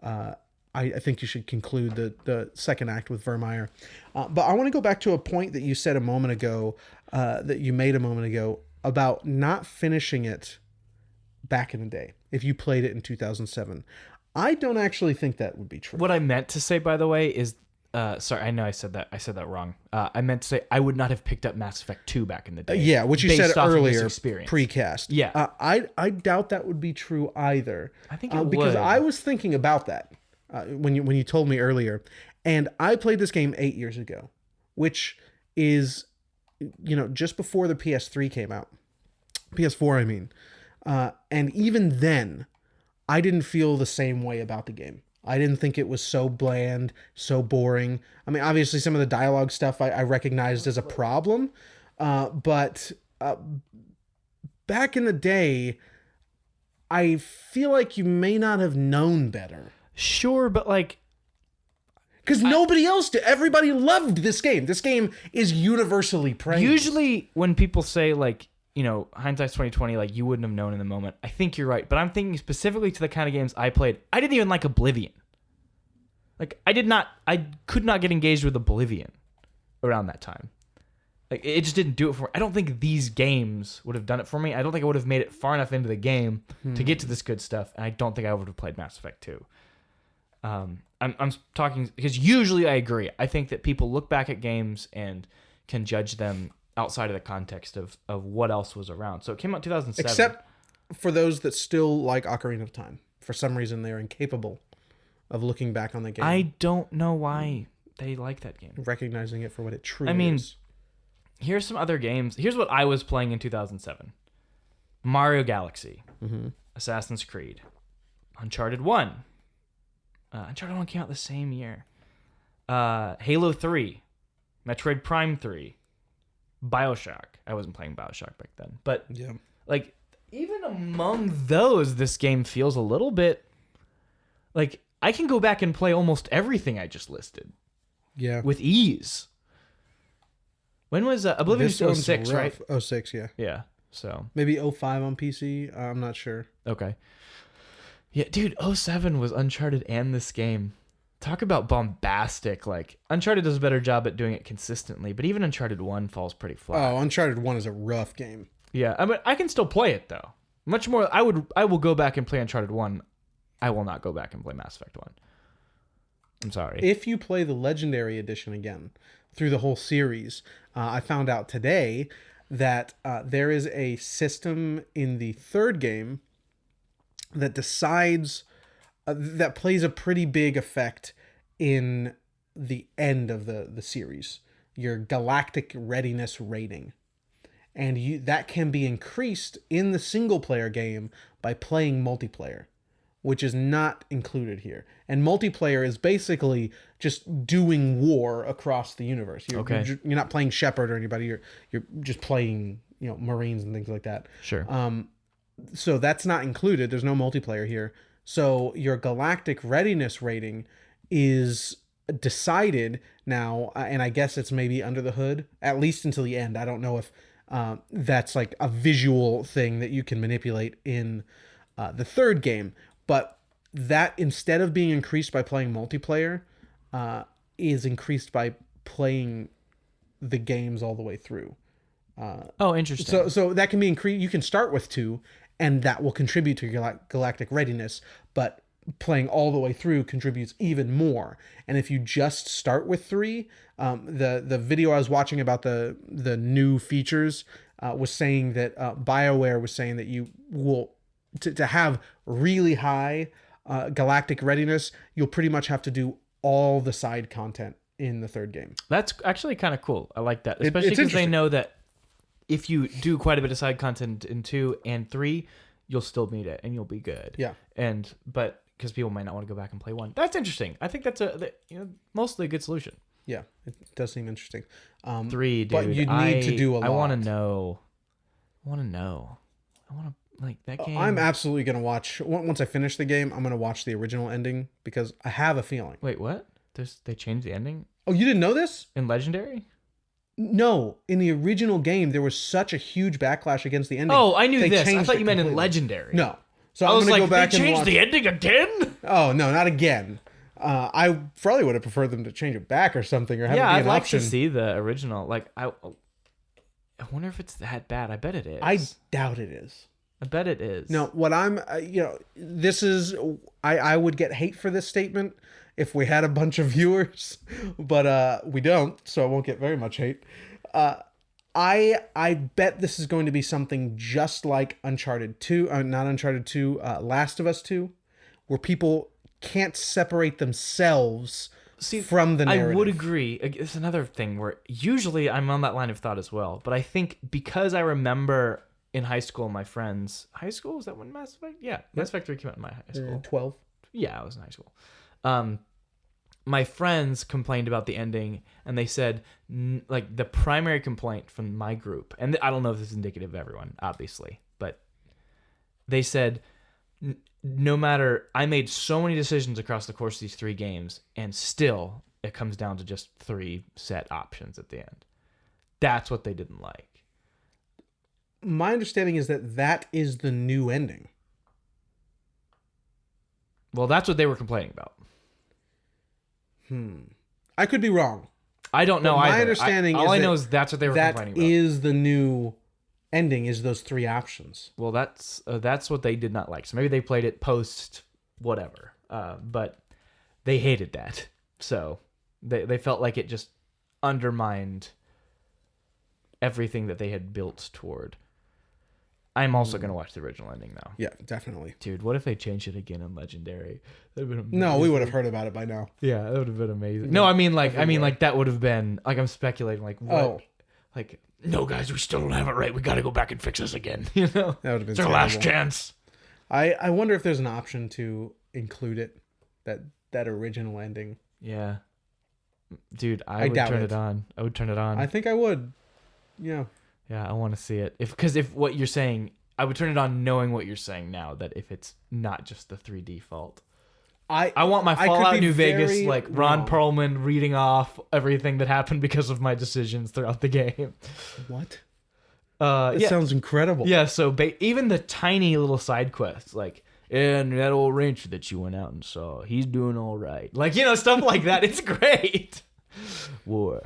I think you should conclude the second act with Vermeer. But I want to go back to a point that you said a moment ago, that you made a moment ago, about not finishing it back in the day if you played it in 2007. I don't actually think that would be true. What I meant to say, by the way, is sorry, I know I said that wrong. I meant to say I would not have picked up Mass Effect 2 back in the day. Yeah, which you said based off of this earlier, experience. precast. Yeah. I doubt that would be true either. I think it because would. I was thinking about that when you told me earlier, and I played this game 8 years ago, which is just before the PS3 came out, PS4 I mean, and even then, I didn't feel the same way about the game. I didn't think it was so bland, so boring. I mean, obviously some of the dialogue stuff I recognized as a problem, but back in the day, I feel like you may not have known better. Sure, but like, because nobody else did. Everybody loved this game. This game is universally praised. Usually when people say like, you know, hindsight's 2020, like you wouldn't have known in the moment. I think you're right, but I'm thinking specifically to the kind of games I played. I didn't even like Oblivion. Like I could not get engaged with Oblivion around that time. Like it just didn't do it for me. I don't think these games would have done it for me. I don't think I would have made it far enough into the game to get to this good stuff, and I don't think I would have played Mass Effect 2. I'm talking because usually I agree. I think that people look back at games and can judge them outside of the context of what else was around. So it came out in 2007. Except for those that still like Ocarina of Time. For some reason, they're incapable of looking back on the game. I don't know why they like that game. Recognizing it for what it truly is. Here's some other games. Here's what I was playing in 2007. Mario Galaxy. Assassin's Creed. Uncharted 1. Uncharted 1 came out the same year. Halo 3. Metroid Prime 3. BioShock. I wasn't playing BioShock back then. But, like, even among those, this game feels a little bit... Like, I can go back and play almost everything I just listed. Yeah. With ease. When was Oblivion? 06, right? 06, yeah. Yeah, so... Maybe 05 on PC? I'm not sure. Okay. Yeah, dude, 07 was Uncharted and this game. Talk about bombastic. Like, Uncharted does a better job at doing it consistently, but even Uncharted 1 falls pretty flat. Oh, Uncharted 1 is a rough game. Yeah, I mean, I can still play it, though. Much more, I will go back and play Uncharted 1. I will not go back and play Mass Effect 1. I'm sorry. If you play the Legendary Edition again, through the whole series, I found out today that there is a system in the third game that decides that plays a pretty big effect in the end of the series, your galactic readiness rating, and that can be increased in the single player game by playing multiplayer, which is not included here. And multiplayer is basically just doing war across the universe. You're not playing Shepard or anybody. You're just playing, you know, Marines and things like that. Sure. So that's not included. There's no multiplayer here. So your galactic readiness rating is decided now, and I guess it's maybe under the hood, at least until the end. I don't know if that's like a visual thing that you can manipulate in the third game. But that, instead of being increased by playing multiplayer, is increased by playing the games all the way through. Oh, interesting. So that can be increased. You can start with 2, and that will contribute to your galactic readiness, but playing all the way through contributes even more. And if you just start with 3, the video I was watching about the new features was saying that BioWare was saying that you will, to have really high galactic readiness, you'll pretty much have to do all the side content in the third game. That's actually kind of cool. I like that, especially because they know that if you do quite a bit of side content in 2 and 3, you'll still meet it and you'll be good. Yeah. But because people might not want to go back and play 1. That's interesting. I think that's mostly a good solution. Yeah, it does seem interesting. 3, dude. But you need to do a lot. I want to know. I want to like that game. I'm absolutely going to watch, once I finish the game, I'm going to watch the original ending because I have a feeling. Wait, what? They changed the ending? Oh, you didn't know this? In Legendary? No, in the original game, there was such a huge backlash against the ending. Oh, I knew this. I thought you meant in Legendary. No. So I'm going to go back and watch. They changed the ending again? Oh, no, not again. I probably would have preferred them to change it back or something, or have it be an I'd like option. to see the original. Like, I wonder if it's that bad. I bet it is. I doubt it is. I bet it is. No, what I'm, this is, I would get hate for this statement if we had a bunch of viewers, but we don't, so I won't get very much hate. I bet this is going to be something just like Uncharted 2, not Uncharted 2, Last of Us 2, where people can't separate themselves from the narrative. I would agree. It's another thing where usually I'm on that line of thought as well, but I think because I remember in high school, my friends... High school? Was that when Mass Effect? Yeah. Mass Effect 3 came out in my high school. 12. Yeah, I was in high school. My friends complained about the ending, and they said, like, the primary complaint from my group, and I don't know if this is indicative of everyone, obviously, but they said, no matter, I made so many decisions across the course of these 3 games, and still it comes down to just 3 set options at the end. That's what they didn't like. My understanding is that is the new ending. Well, that's what they were complaining about. I could be wrong. I don't know either. My understanding all I know is that's what they were complaining about. That is the new ending, is those 3 options. Well, that's what they did not like. So maybe they played it post whatever, but they hated that. So they felt like it just undermined everything that they had built toward. I'm also going to watch the original ending now. Yeah, definitely. Dude, what if they changed it again in Legendary? That'd been amazing. No, we would have heard about it by now. Yeah, that would have been amazing. No, I mean like that would have been like, I'm speculating like what? Oh. Like, no guys, we still don't have it right. We got to go back and fix this again, you know? That would have been it's our last chance. I wonder if there's an option to include it, that original ending. Yeah. Dude, I would turn it on. I would turn it on. I think I would. Yeah. Yeah, I want to see it. Because if what you're saying, I would turn it on knowing what you're saying now, that if it's not just the 3 default. I want my Fallout New Vegas, like Ron Perlman reading off everything that happened because of my decisions throughout the game. What? That sounds incredible. Yeah, so even the tiny little side quests, like, and that old rancher that you went out and saw, he's doing all right. Like, you know, stuff like that. It's great. War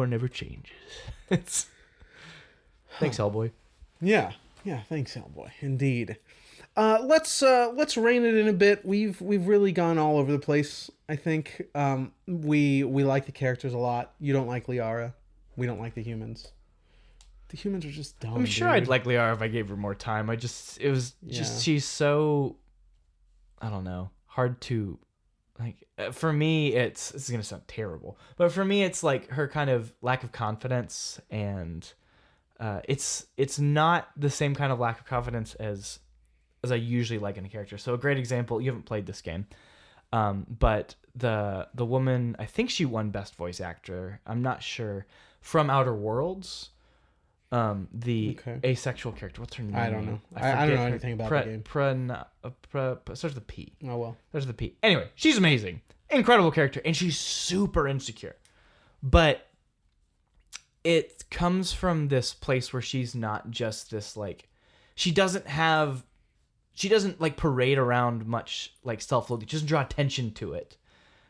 never changes. Thanks, Hellboy. Yeah, thanks, Hellboy. Indeed. Let's rein it in a bit. We've really gone all over the place. I think we like the characters a lot. You don't like Liara. We don't like the humans. The humans are just dumb. I'm sure I'd like Liara if I gave her more time. She's so, I don't know, hard to, like, for me, this is going to sound terrible, but for me, it's like her kind of lack of confidence, and it's not the same kind of lack of confidence as I usually like in a character. So a great example, you haven't played this game, but the woman, I think she won Best Voice Actor, I'm not sure, from Outer Worlds, asexual character. What's her name? I don't know. I don't know anything about the game. Starts with a P. Oh, well. Starts with a P. Anyway, she's amazing. Incredible character, and she's super insecure. But it comes from this place where she's not just this, like, she doesn't like parade around much, like, self-loathing. She doesn't draw attention to it.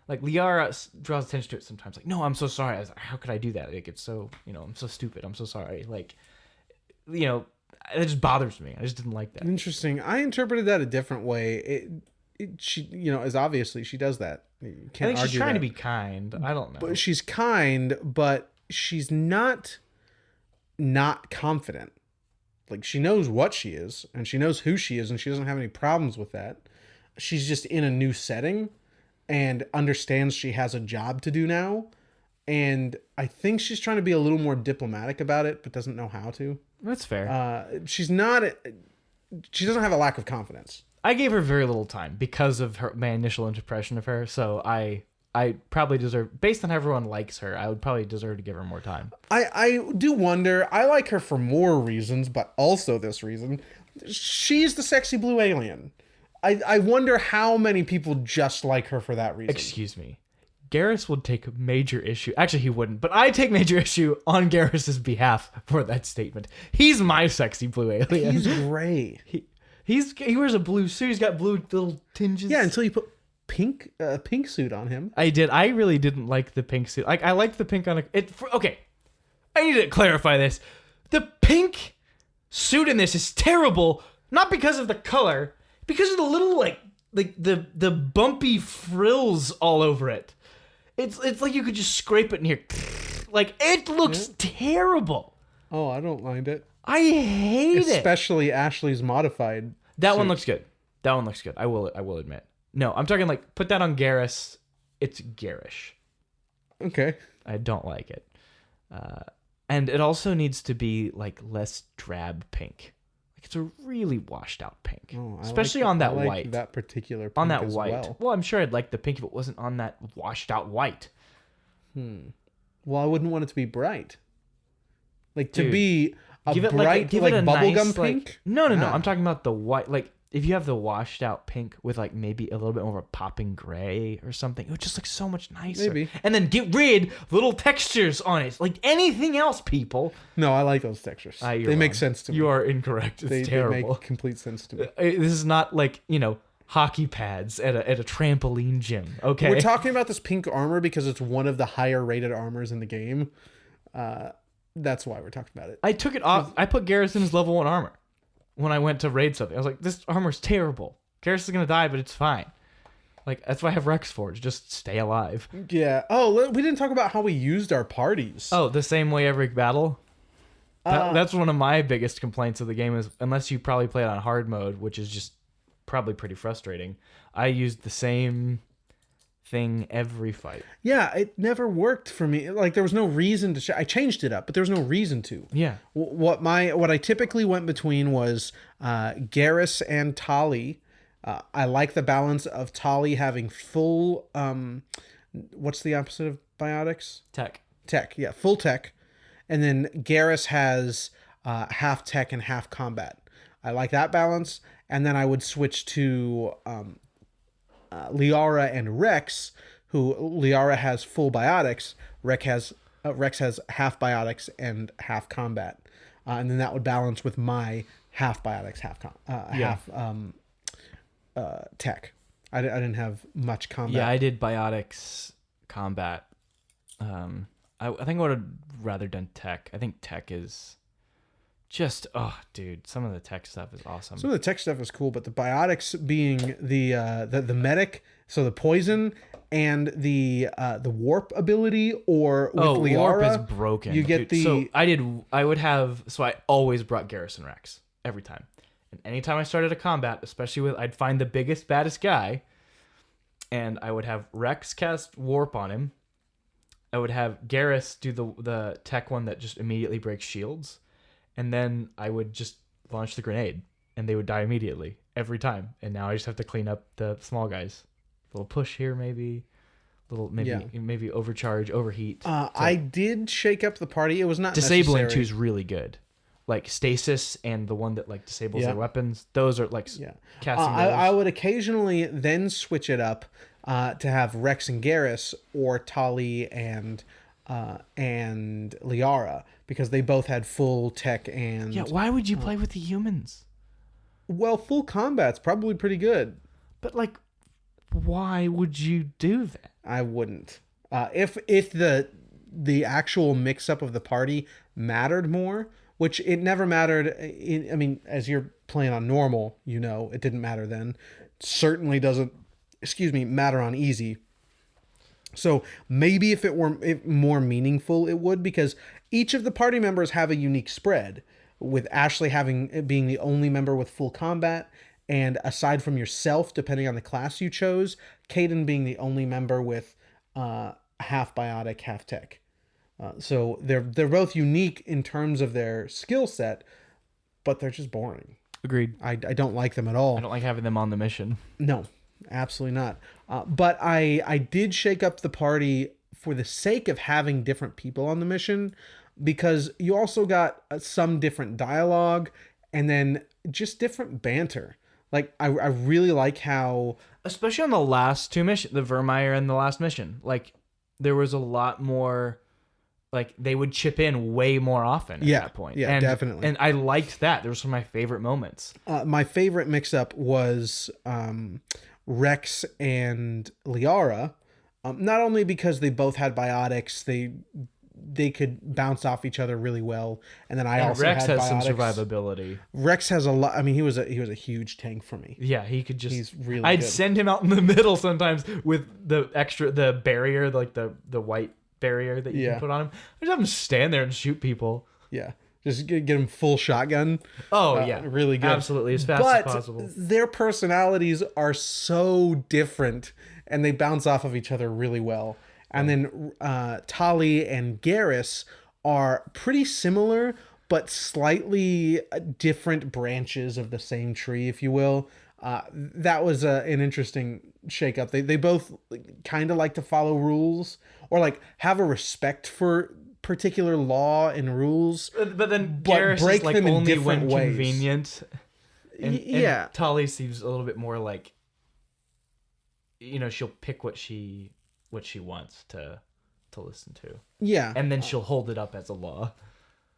Like, Liara draws attention to it sometimes. Like, no, I'm so sorry. I was like, how could I do that? Like, it's so, I'm so stupid. I'm so sorry. Like, it just bothers me. I just didn't like that. Interesting. I interpreted that a different way. She, as obviously she does that. You can't I think she's trying to be kind. I don't know. But she's kind, but she's not confident. Like, she knows what she is, and she knows who she is, and she doesn't have any problems with that. She's just in a new setting and understands she has a job to do now. And I think she's trying to be a little more diplomatic about it, but doesn't know how to. That's fair. She doesn't have a lack of confidence. I gave her very little time because of my initial impression of her. So I probably deserve, based on how everyone likes her, I would probably deserve to give her more time. I do wonder. I like her for more reasons, but also this reason. She's the sexy blue alien. I wonder how many people just like her for that reason. Excuse me. Garrus would take major issue. Actually, he wouldn't, but I take major issue on Garrus's behalf for that statement. He's my sexy blue alien. He's gray. He wears a blue suit. He's got blue little tinges. Yeah, until you put pink suit on him. I did. I really didn't like the pink suit. Like, I liked the pink on okay. I need to clarify this. The pink suit in this is terrible, not because of the color, because of the little like the bumpy frills all over it. It's like you could just scrape it in here. Like, it looks terrible. Oh, I don't mind it. I hate it. Especially Ashley's modified. That one looks good. That one looks good. I will admit. No, I'm talking like, put that on Garrus. It's garish. Okay. I don't like it. And it also needs to be like less drab pink. Like it's a really washed out pink, Oh, especially on that white. That particular pink On that as white. Well, I'm sure I'd like the pink if it wasn't on that washed out white. Well, I wouldn't want it to be bright. Like to Dude, be a give it bright give like it a bubblegum nice, pink. No. Ah. I'm talking about the white. Like if you have the washed out pink with like maybe a little bit more of a popping gray or something, it would just look so much nicer. Maybe. And then get rid little textures on it, like anything else, people. No, I like those textures. You're They make wrong. sense to me. You are incorrect. It's They terrible. make complete sense to me. This is not like hockey pads at a trampoline gym. Okay. We're talking about this pink armor because it's one of the higher rated armors in the game. That's why we're talking about it. I took it off. I put Garrison's level 1 armor when I went to raid something. I was like, this armor's terrible. Garrison's gonna die, but it's fine. Like that's why I have Rex Forge. Just stay alive. Yeah. Oh, we didn't talk about how we used our parties. Oh, the same way every battle. That's one of my biggest complaints of the game is unless you probably play it on hard mode, which is just probably pretty frustrating. I used the same thing every fight. Yeah, it never worked for me. Like there was no reason to. I changed it up, but there was no reason to. Yeah. What I typically went between was Garrus and Tali. I like the balance of Tali having full. What's the opposite of biotics? Tech. Tech, yeah, full tech, and then Garrus has half tech and half combat. I like that balance, and then I would switch to Liara and Rex, who Liara has full biotics. Rex has half biotics and half combat, and then that would balance with my half biotics, half tech. I didn't have much combat. Yeah, I did biotics combat. I think I would have rather done tech. I think tech is just dude, some of the tech stuff is awesome. Some of the tech stuff is cool, but the biotics being the medic, so the poison and the warp ability, or with Liara, warp is broken. You get dude. So I always brought Garrison Rex every time. And anytime I started a combat, especially I'd find the biggest, baddest guy, and I would have Rex cast warp on him. I would have Garrus do the tech one that just immediately breaks shields. And then I would just launch the grenade, and they would die immediately every time. And now I just have to clean up the small guys. A little push here, maybe overcharge, overheat. I did shake up the party. It was not disabling necessary. too is really good. Like stasis and the one that like disables their weapons. Those are like casting. I would occasionally then switch it up to have Rex and Garrus, or Tali and Liara, because they both had full tech and. Yeah, why would you play with the humans? Well, full combat's probably pretty good. But like, why would you do that? I wouldn't. If the actual mix up of the party mattered more, which it never mattered. I mean, as you're playing on normal, it didn't matter then. Certainly doesn't. Matter on easy. So maybe if it were more meaningful, it would, because each of the party members have a unique spread, with Ashley being the only member with full combat, and aside from yourself, depending on the class you chose, Caden being the only member with half biotic, half tech. So they're both unique in terms of their skill set, but they're just boring. Agreed. I don't like them at all. I don't like having them on the mission. No. Absolutely not. But I did shake up the party for the sake of having different people on the mission, because you also got some different dialogue and then just different banter. Like I really like how, especially on the last two missions, the Vermeer and the last mission, like there was a lot more. Like they would chip in way more often at that point. Yeah, definitely. And I liked that. There were some of my favorite moments. My favorite mix-up was Rex and Liara, not only because they both had biotics, they could bounce off each other really well, and then also Rex had has biotics. some survivability. Rex has a lot. I mean, he was a huge tank for me. Yeah, he could just. He's really. I'd good. send him out in the middle sometimes with the barrier, like the white barrier that you can put on him. I just have him stand there and shoot people. Yeah. Just get him full shotgun. Oh, yeah. Really good. Absolutely, as fast as possible. Their personalities are so different, and they bounce off of each other really well. And then Tali and Garrus are pretty similar, but slightly different branches of the same tree, if you will. That was an interesting shakeup. They both kind of like to follow rules or like have a respect for particular law and rules, but then Garrus break is like them in only different when ways. convenient. Yeah. And Tali seems a little bit more like, she'll pick what she wants to listen to. Yeah. And then she'll hold it up as a law.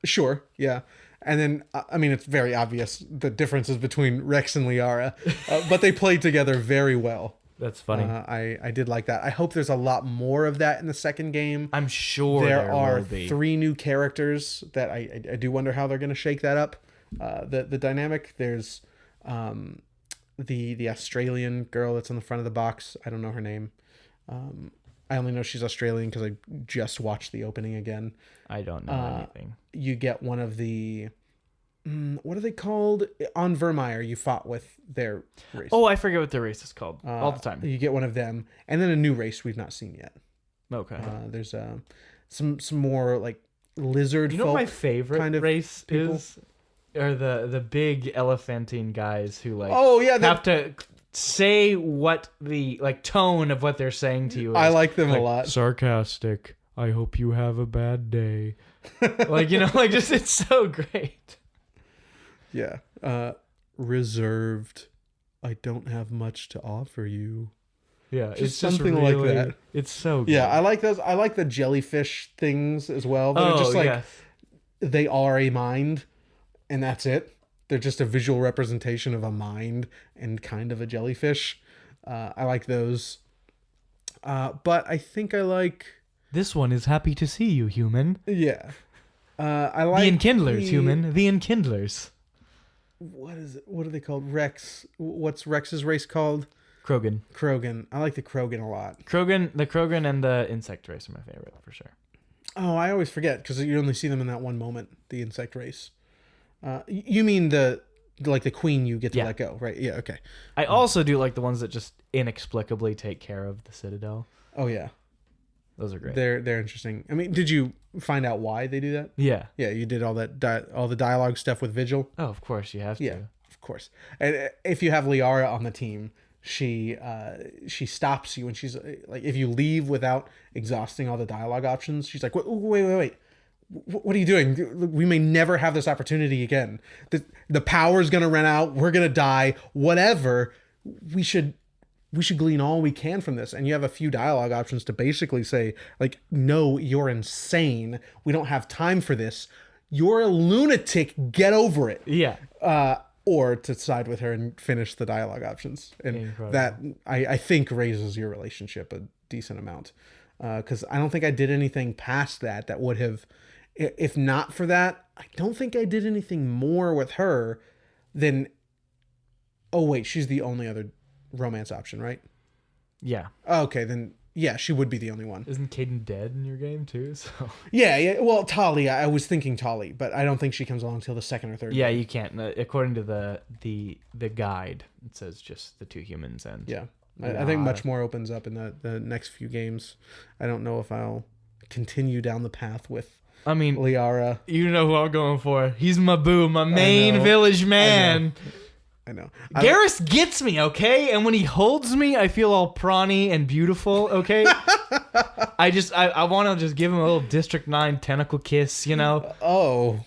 Sure. Yeah. And then, I mean, it's very obvious the differences between Rex and Liara, but they played together very well. That's funny. I did like that. I hope there's a lot more of that in the second game. I'm sure there are will be. 3 new characters that I do wonder how they're going to shake that up. The dynamic. There's the Australian girl that's on the front of the box. I don't know her name. I only know she's Australian because I just watched the opening again. I don't know anything. You get one of the... what are they called? On Vermeer, you fought with their race. Oh, I forget what their race is called all the time. You get one of them. And then a new race we've not seen yet. Okay. There's some more like lizard folk. You know what my favorite kind of race people? is? Are the big elephantine guys who like have to say what the like tone of what they're saying to you is. I like them a lot. Sarcastic. I hope you have a bad day. Like just it's so great. Yeah. Reserved. I don't have much to offer you. Yeah, Just something like that. It's so good. Yeah, I like those. I like the jellyfish things as well. They're just like yes. they are a mind, and that's it. They're just a visual representation of a mind and kind of a jellyfish. I like those. But I think I like... This one is happy to see you, human. Yeah. I like... The Enkindlers, human. The Enkindlers. What is it? What are they called? Rex. What's Rex's race called? Krogan. I like the Krogan a lot. The Krogan and the insect race are my favorite, for sure. Oh, I always forget because you only see them in that one moment, the insect race. You mean the queen you get to let go, right? Yeah, okay. I also do like the ones that just inexplicably take care of the Citadel. Oh, yeah. Those are great. They're interesting. I mean, did you find out why they do that? Yeah. Yeah, you did all that all the dialogue stuff with Vigil? Oh, of course, you have to. Yeah, of course. And if you have Liara on the team, she stops you and she's like, if you leave without exhausting all the dialogue options, she's like, wait. What are you doing? We may never have this opportunity again. The power's going to run out. We're going to die. Whatever. We should glean all we can from this. And you have a few dialogue options to basically say, like, no, you're insane. We don't have time for this. You're a lunatic. Get over it. Yeah. Or to side with her and finish the dialogue options. And Incredible. that, I think, raises your relationship a decent amount. Because I don't think I did anything past that would have... If not for that, I don't think I did anything more with her than... Oh, wait, she's the only other romance option, right? Yeah. Okay, then, yeah, she would be the only one. Isn't Caden dead in your game, too? So. Yeah. Well, Tali, I was thinking Tali, but I don't think she comes along till the second or third Yeah, game. you can't. According to the guide, it says just the 2 humans and... Yeah. I think much more opens up in the next few games. I don't know if I'll continue down the path with... I mean, Liara. You know who I'm going for. He's my boo, my main village man. I know. Garrus gets me, okay? And when he holds me, I feel all prawny and beautiful, okay? I want to just give him a little District 9 tentacle kiss, you know? Oh.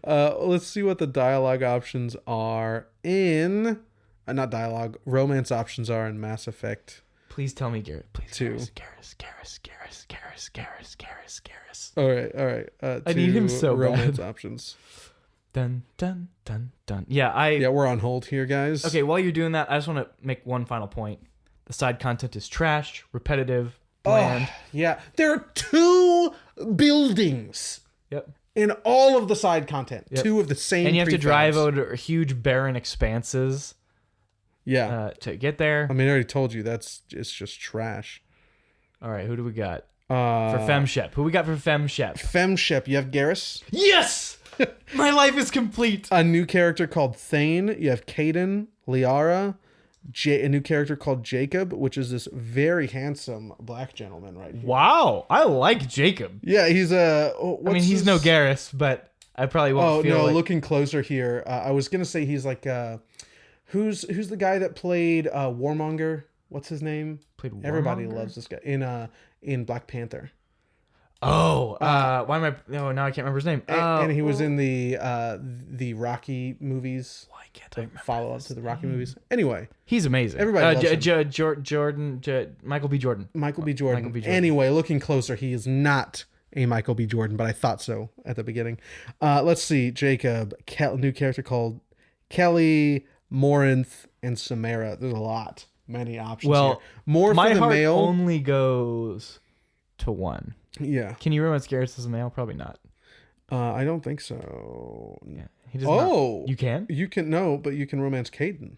Let's see what the dialogue options are in... not dialogue. Romance options are in Mass Effect. Please tell me Garrus. Please. 2. Garrus. All right. I need him so romance bad. options. Dun. Yeah, we're on hold here, guys. Okay, while you're doing that, I just want to make one final point. The side content is trash, repetitive, bland. Yeah. There are 2 buildings. Yep. In all of the side content. Yep. 2 of the same And you have to prefabs. drive over huge barren expanses Yeah. to get there. I mean, I already told you it's just trash. All right, who do we got? For FemShep. Who we got for FemShep? FemShep, you have Garrus. Yes! My life is complete. A new character called Thane. You have Caden, Liara, a new character called Jacob, which is this very handsome black gentleman right here. Wow, I like Jacob. Yeah, he's he's no Garrus, but I probably won't Oh feel no! like... Looking closer here, I was gonna say he's like who's the guy that played Warmonger? What's his name? Played Everybody Warmonger? loves this guy in Black Panther. Oh, why am I... No, now I can't remember his name. And he was in the Rocky movies. Why can't I The remember follow up to the Rocky movies. Anyway, He's amazing. Everybody loves him. Jordan, Michael B. Jordan. Michael B. Jordan. Michael B. Jordan. Anyway, looking closer, he is not a Michael B. Jordan, but I thought so at the beginning. Let's see, Jacob, new character called Kelly, Morinth, and Samara. There's many options. Well, here. More my for the heart male. only goes to one. Yeah, Can you romance Garrus as a male? Probably not. I don't think so. Yeah, he does Oh, not. You can? You can no, but you can romance Caden.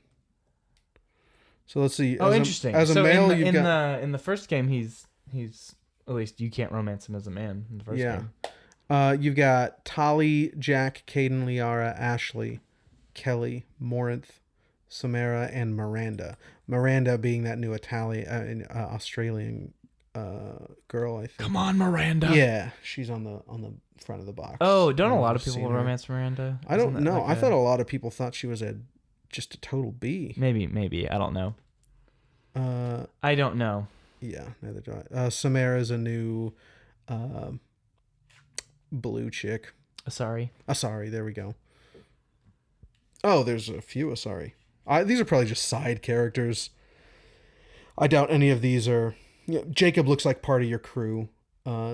So let's see. Oh, interesting. As a so male, in you've got the first game, he's at least you can't romance him as a man in the first game. You've got Tali, Jack, Caden, Liara, Ashley, Kelly, Morinth, Samara, and Miranda. Miranda being that new Australian girl, I think. Come on, Miranda. Yeah, she's on the front of the box. Oh, don't a lot I've of people seen her. romance Miranda? I don't Isn't that know. like I thought a lot of people thought she was just a total B. Maybe. I don't know. I don't know. Yeah, neither do I. Samara's a new blue chick. Sorry. Asari, there we go. Oh, there's a few Asari. These are probably just side characters. I doubt any of these are... Jacob looks like part of your crew,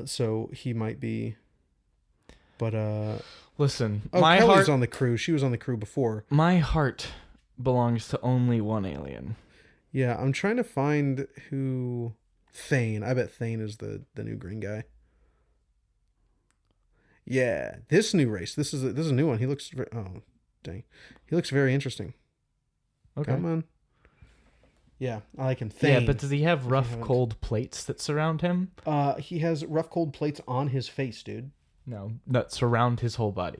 so he might be... But, Listen, my Kelly's on the crew. She was on the crew before. My heart belongs to only one alien. Yeah, I'm trying to find who... Thane. I bet Thane is the new green guy. Yeah, this new race. This is a new one. He looks... Oh, dang. He looks very interesting. Okay. Come on. Yeah, I like him. Thane. Yeah, but does he have rough, cold plates that surround him? He has rough, cold plates on his face, dude. No, that surround his whole body.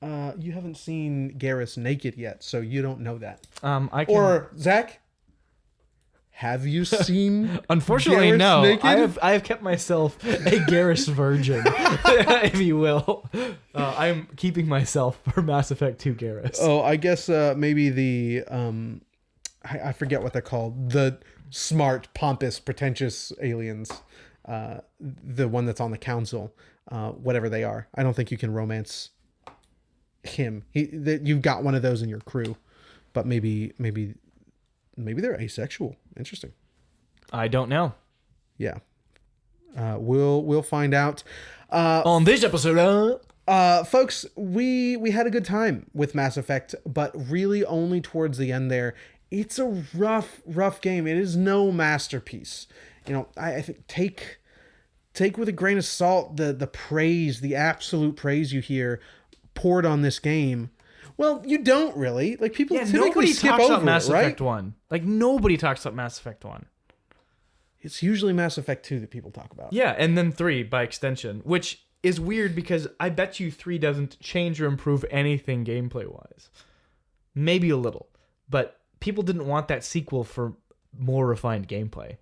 You haven't seen Garrus naked yet, so you don't know that. I can... Or, Zach, have you seen Unfortunately, Garrus no. naked? I have kept myself a Garrus virgin, if you will. I'm keeping myself for Mass Effect 2 Garrus. Oh, I guess maybe the... I forget what they're called. The smart, pompous, pretentious aliens. The one that's on the council. Whatever they are. I don't think you can romance him. You've got one of those in your crew. But maybe they're asexual. Interesting. I don't know. Yeah. We'll find out. On this episode, folks, we had a good time with Mass Effect, but really only towards the end there. It's a rough game. It is no masterpiece. You know, I think take with a grain of salt the praise, the absolute praise you hear poured on this game. Well, you don't really. Like, people typically skip talks over about Mass it, right? Effect 1. Like, nobody talks about Mass Effect 1. It's usually Mass Effect 2 that people talk about. Yeah, and then 3 by extension, which is weird because I bet you 3 doesn't change or improve anything gameplay-wise. Maybe a little, but people didn't want that sequel for more refined gameplay.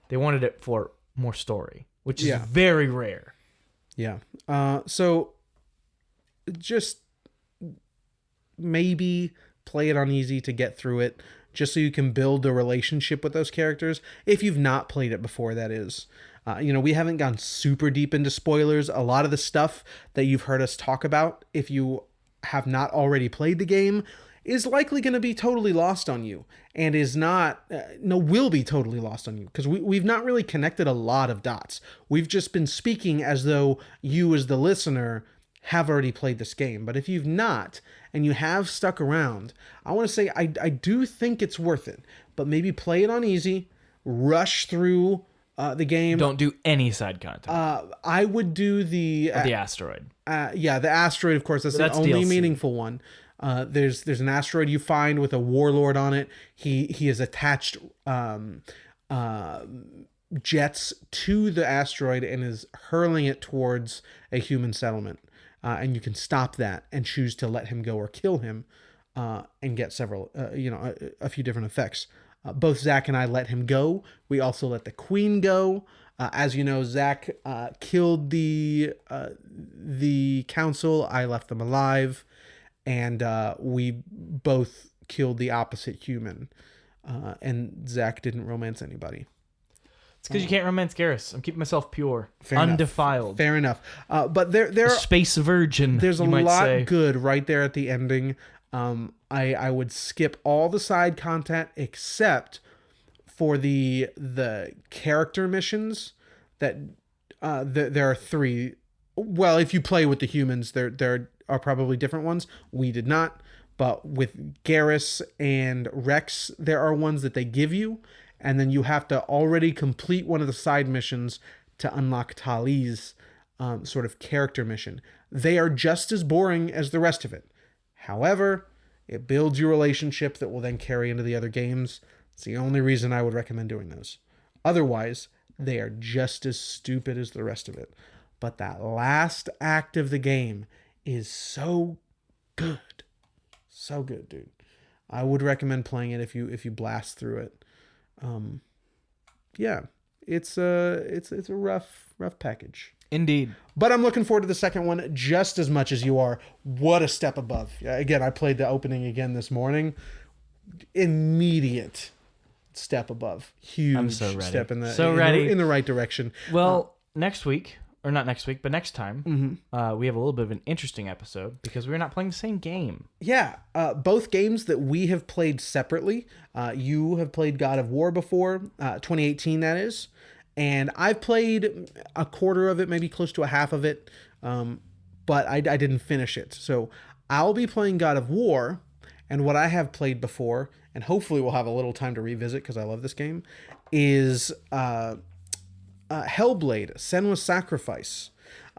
They wanted it for more story, which is very rare. Yeah. So just maybe play it on easy to get through it, just so you can build a relationship with those characters. If you've not played it before, that is. We haven't gone super deep into spoilers. A lot of the stuff that you've heard us talk about, if you have not already played the game, is likely going to be totally lost on you, and will be totally lost on you, because we've not really connected a lot of dots. We've just been speaking as though you as the listener have already played this game. But if you've not, and you have stuck around, I want to say I do think it's worth it, but maybe play it on easy, rush through the game. Don't do any side content. I would do the asteroid. The asteroid, of course. That's the only DLC. meaningful one. There's an asteroid you find with a warlord on it. He has attached jets to the asteroid and is hurling it towards a human settlement. And you can stop that and choose to let him go or kill him, and get several, a few different effects. Both Zach and I let him go. We also let the queen go. As you know, Zach killed the council. I left them alive, and we both killed the opposite human. And Zach didn't romance anybody. It's because you can't romance Garrus. I'm keeping myself pure, Fair undefiled. Fair enough. But there A space virgin. there's a you might lot say. good right there at the ending. I would skip all the side content except for the character missions that there are 3. Well, if you play with the humans, there are probably different ones. We did not, but with Garrus and Rex, there are ones that they give you, and then you have to already complete one of the side missions to unlock Tali's sort of character mission. They are just as boring as the rest of it. However, it builds your relationship that will then carry into the other games. It's the only reason I would recommend doing those. Otherwise, they are just as stupid as the rest of it. But that last act of the game is so good. So good, dude. I would recommend playing it if you blast through it. Yeah, it's a rough package. Indeed. But I'm looking forward to the second one just as much as you are. What a step above. Again, I played the opening again this morning. Immediate step above. Huge I'm so ready. step in the right direction. Well, next week, or not next week, but next time, we have a little bit of an interesting episode because we're not playing the same game. Yeah, both games that we have played separately. You have played God of War before, 2018 that is. And I've played a quarter of it, maybe close to a half of it, but I didn't finish it. So I'll be playing God of War, and what I have played before, and hopefully we'll have a little time to revisit because I love this game, is Hellblade, Senua's Sacrifice.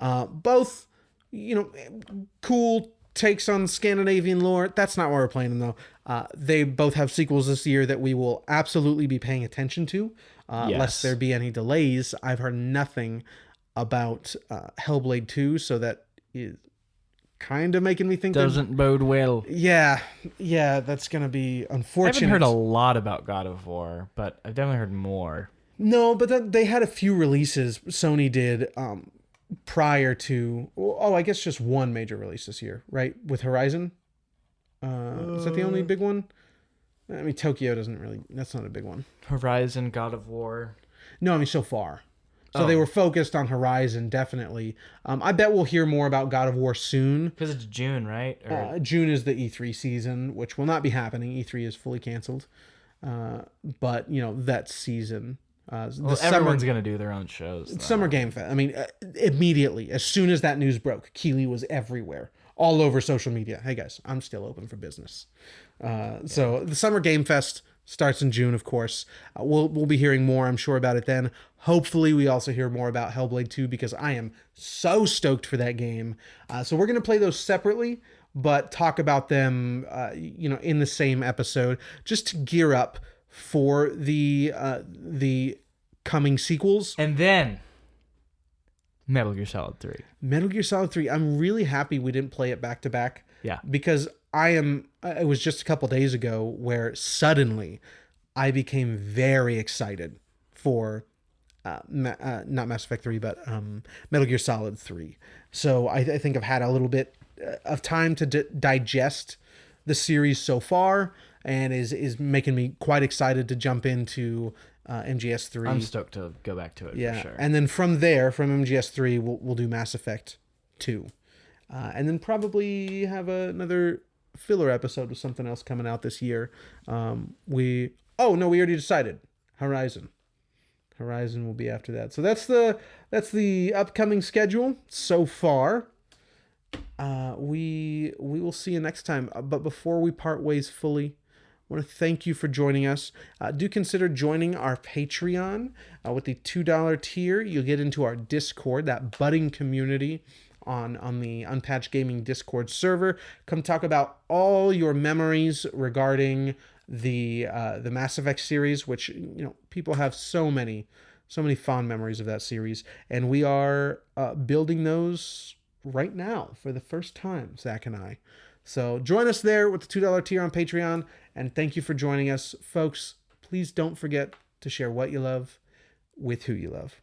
Both, cool takes on Scandinavian lore. That's not why we're playing them, though. They both have sequels this year that we will absolutely be paying attention to. Lest there be any delays. I've heard nothing about Hellblade 2, so that is kind of making me think doesn't bode well. Yeah, that's going to be unfortunate. I haven't heard a lot about God of War, but I've definitely heard more. No, but they had a few releases, Sony did, prior to... Oh, I guess just one major release this year, right? With Horizon? Is that the only big one? I mean, Tokyo doesn't really... That's not a big one. Horizon, God of War. No, I mean, so far. So they were focused on Horizon, definitely. I bet we'll hear more about God of War soon. Because it's June, right? June is the E3 season, which will not be happening. E3 is fully canceled. But, that season... everyone's going to do their own shows. Summer Game Fest. I mean, immediately, as soon as that news broke, Keighley was everywhere. All over social media. Hey, guys, I'm still open for business. So the Summer Game Fest starts in June, of course. We'll be hearing more, I'm sure, about it then. Hopefully, we also hear more about Hellblade 2 because I am so stoked for that game. So we're going to play those separately, but talk about them, in the same episode, just to gear up for the coming sequels. And then Metal Gear Solid 3. Metal Gear Solid 3. I'm really happy we didn't play it back to back. Yeah. Because it was just a couple days ago where suddenly I became very excited for not Mass Effect 3, but Metal Gear Solid 3. So I think I've had a little bit of time to digest the series so far, and is making me quite excited to jump into MGS3. I'm stoked to go back to it, for sure. And then from there, from MGS3, we'll do Mass Effect 2. And then probably have another filler episode with something else coming out this year. We already decided. Horizon will be after that. So that's the upcoming schedule so far. We will see you next time. But before we part ways fully, I want to thank you for joining us. Do consider joining our Patreon. With the $2 tier, you'll get into our Discord, that budding community on the Unpatched Gaming Discord server. Come talk about all your memories regarding the Mass Effect series, which people have so many fond memories of that series, and we are building those right now for the first time, Zach and I. So join us there with the $2 tier on Patreon, and thank you for joining us, folks. Please don't forget to share what you love with who you love.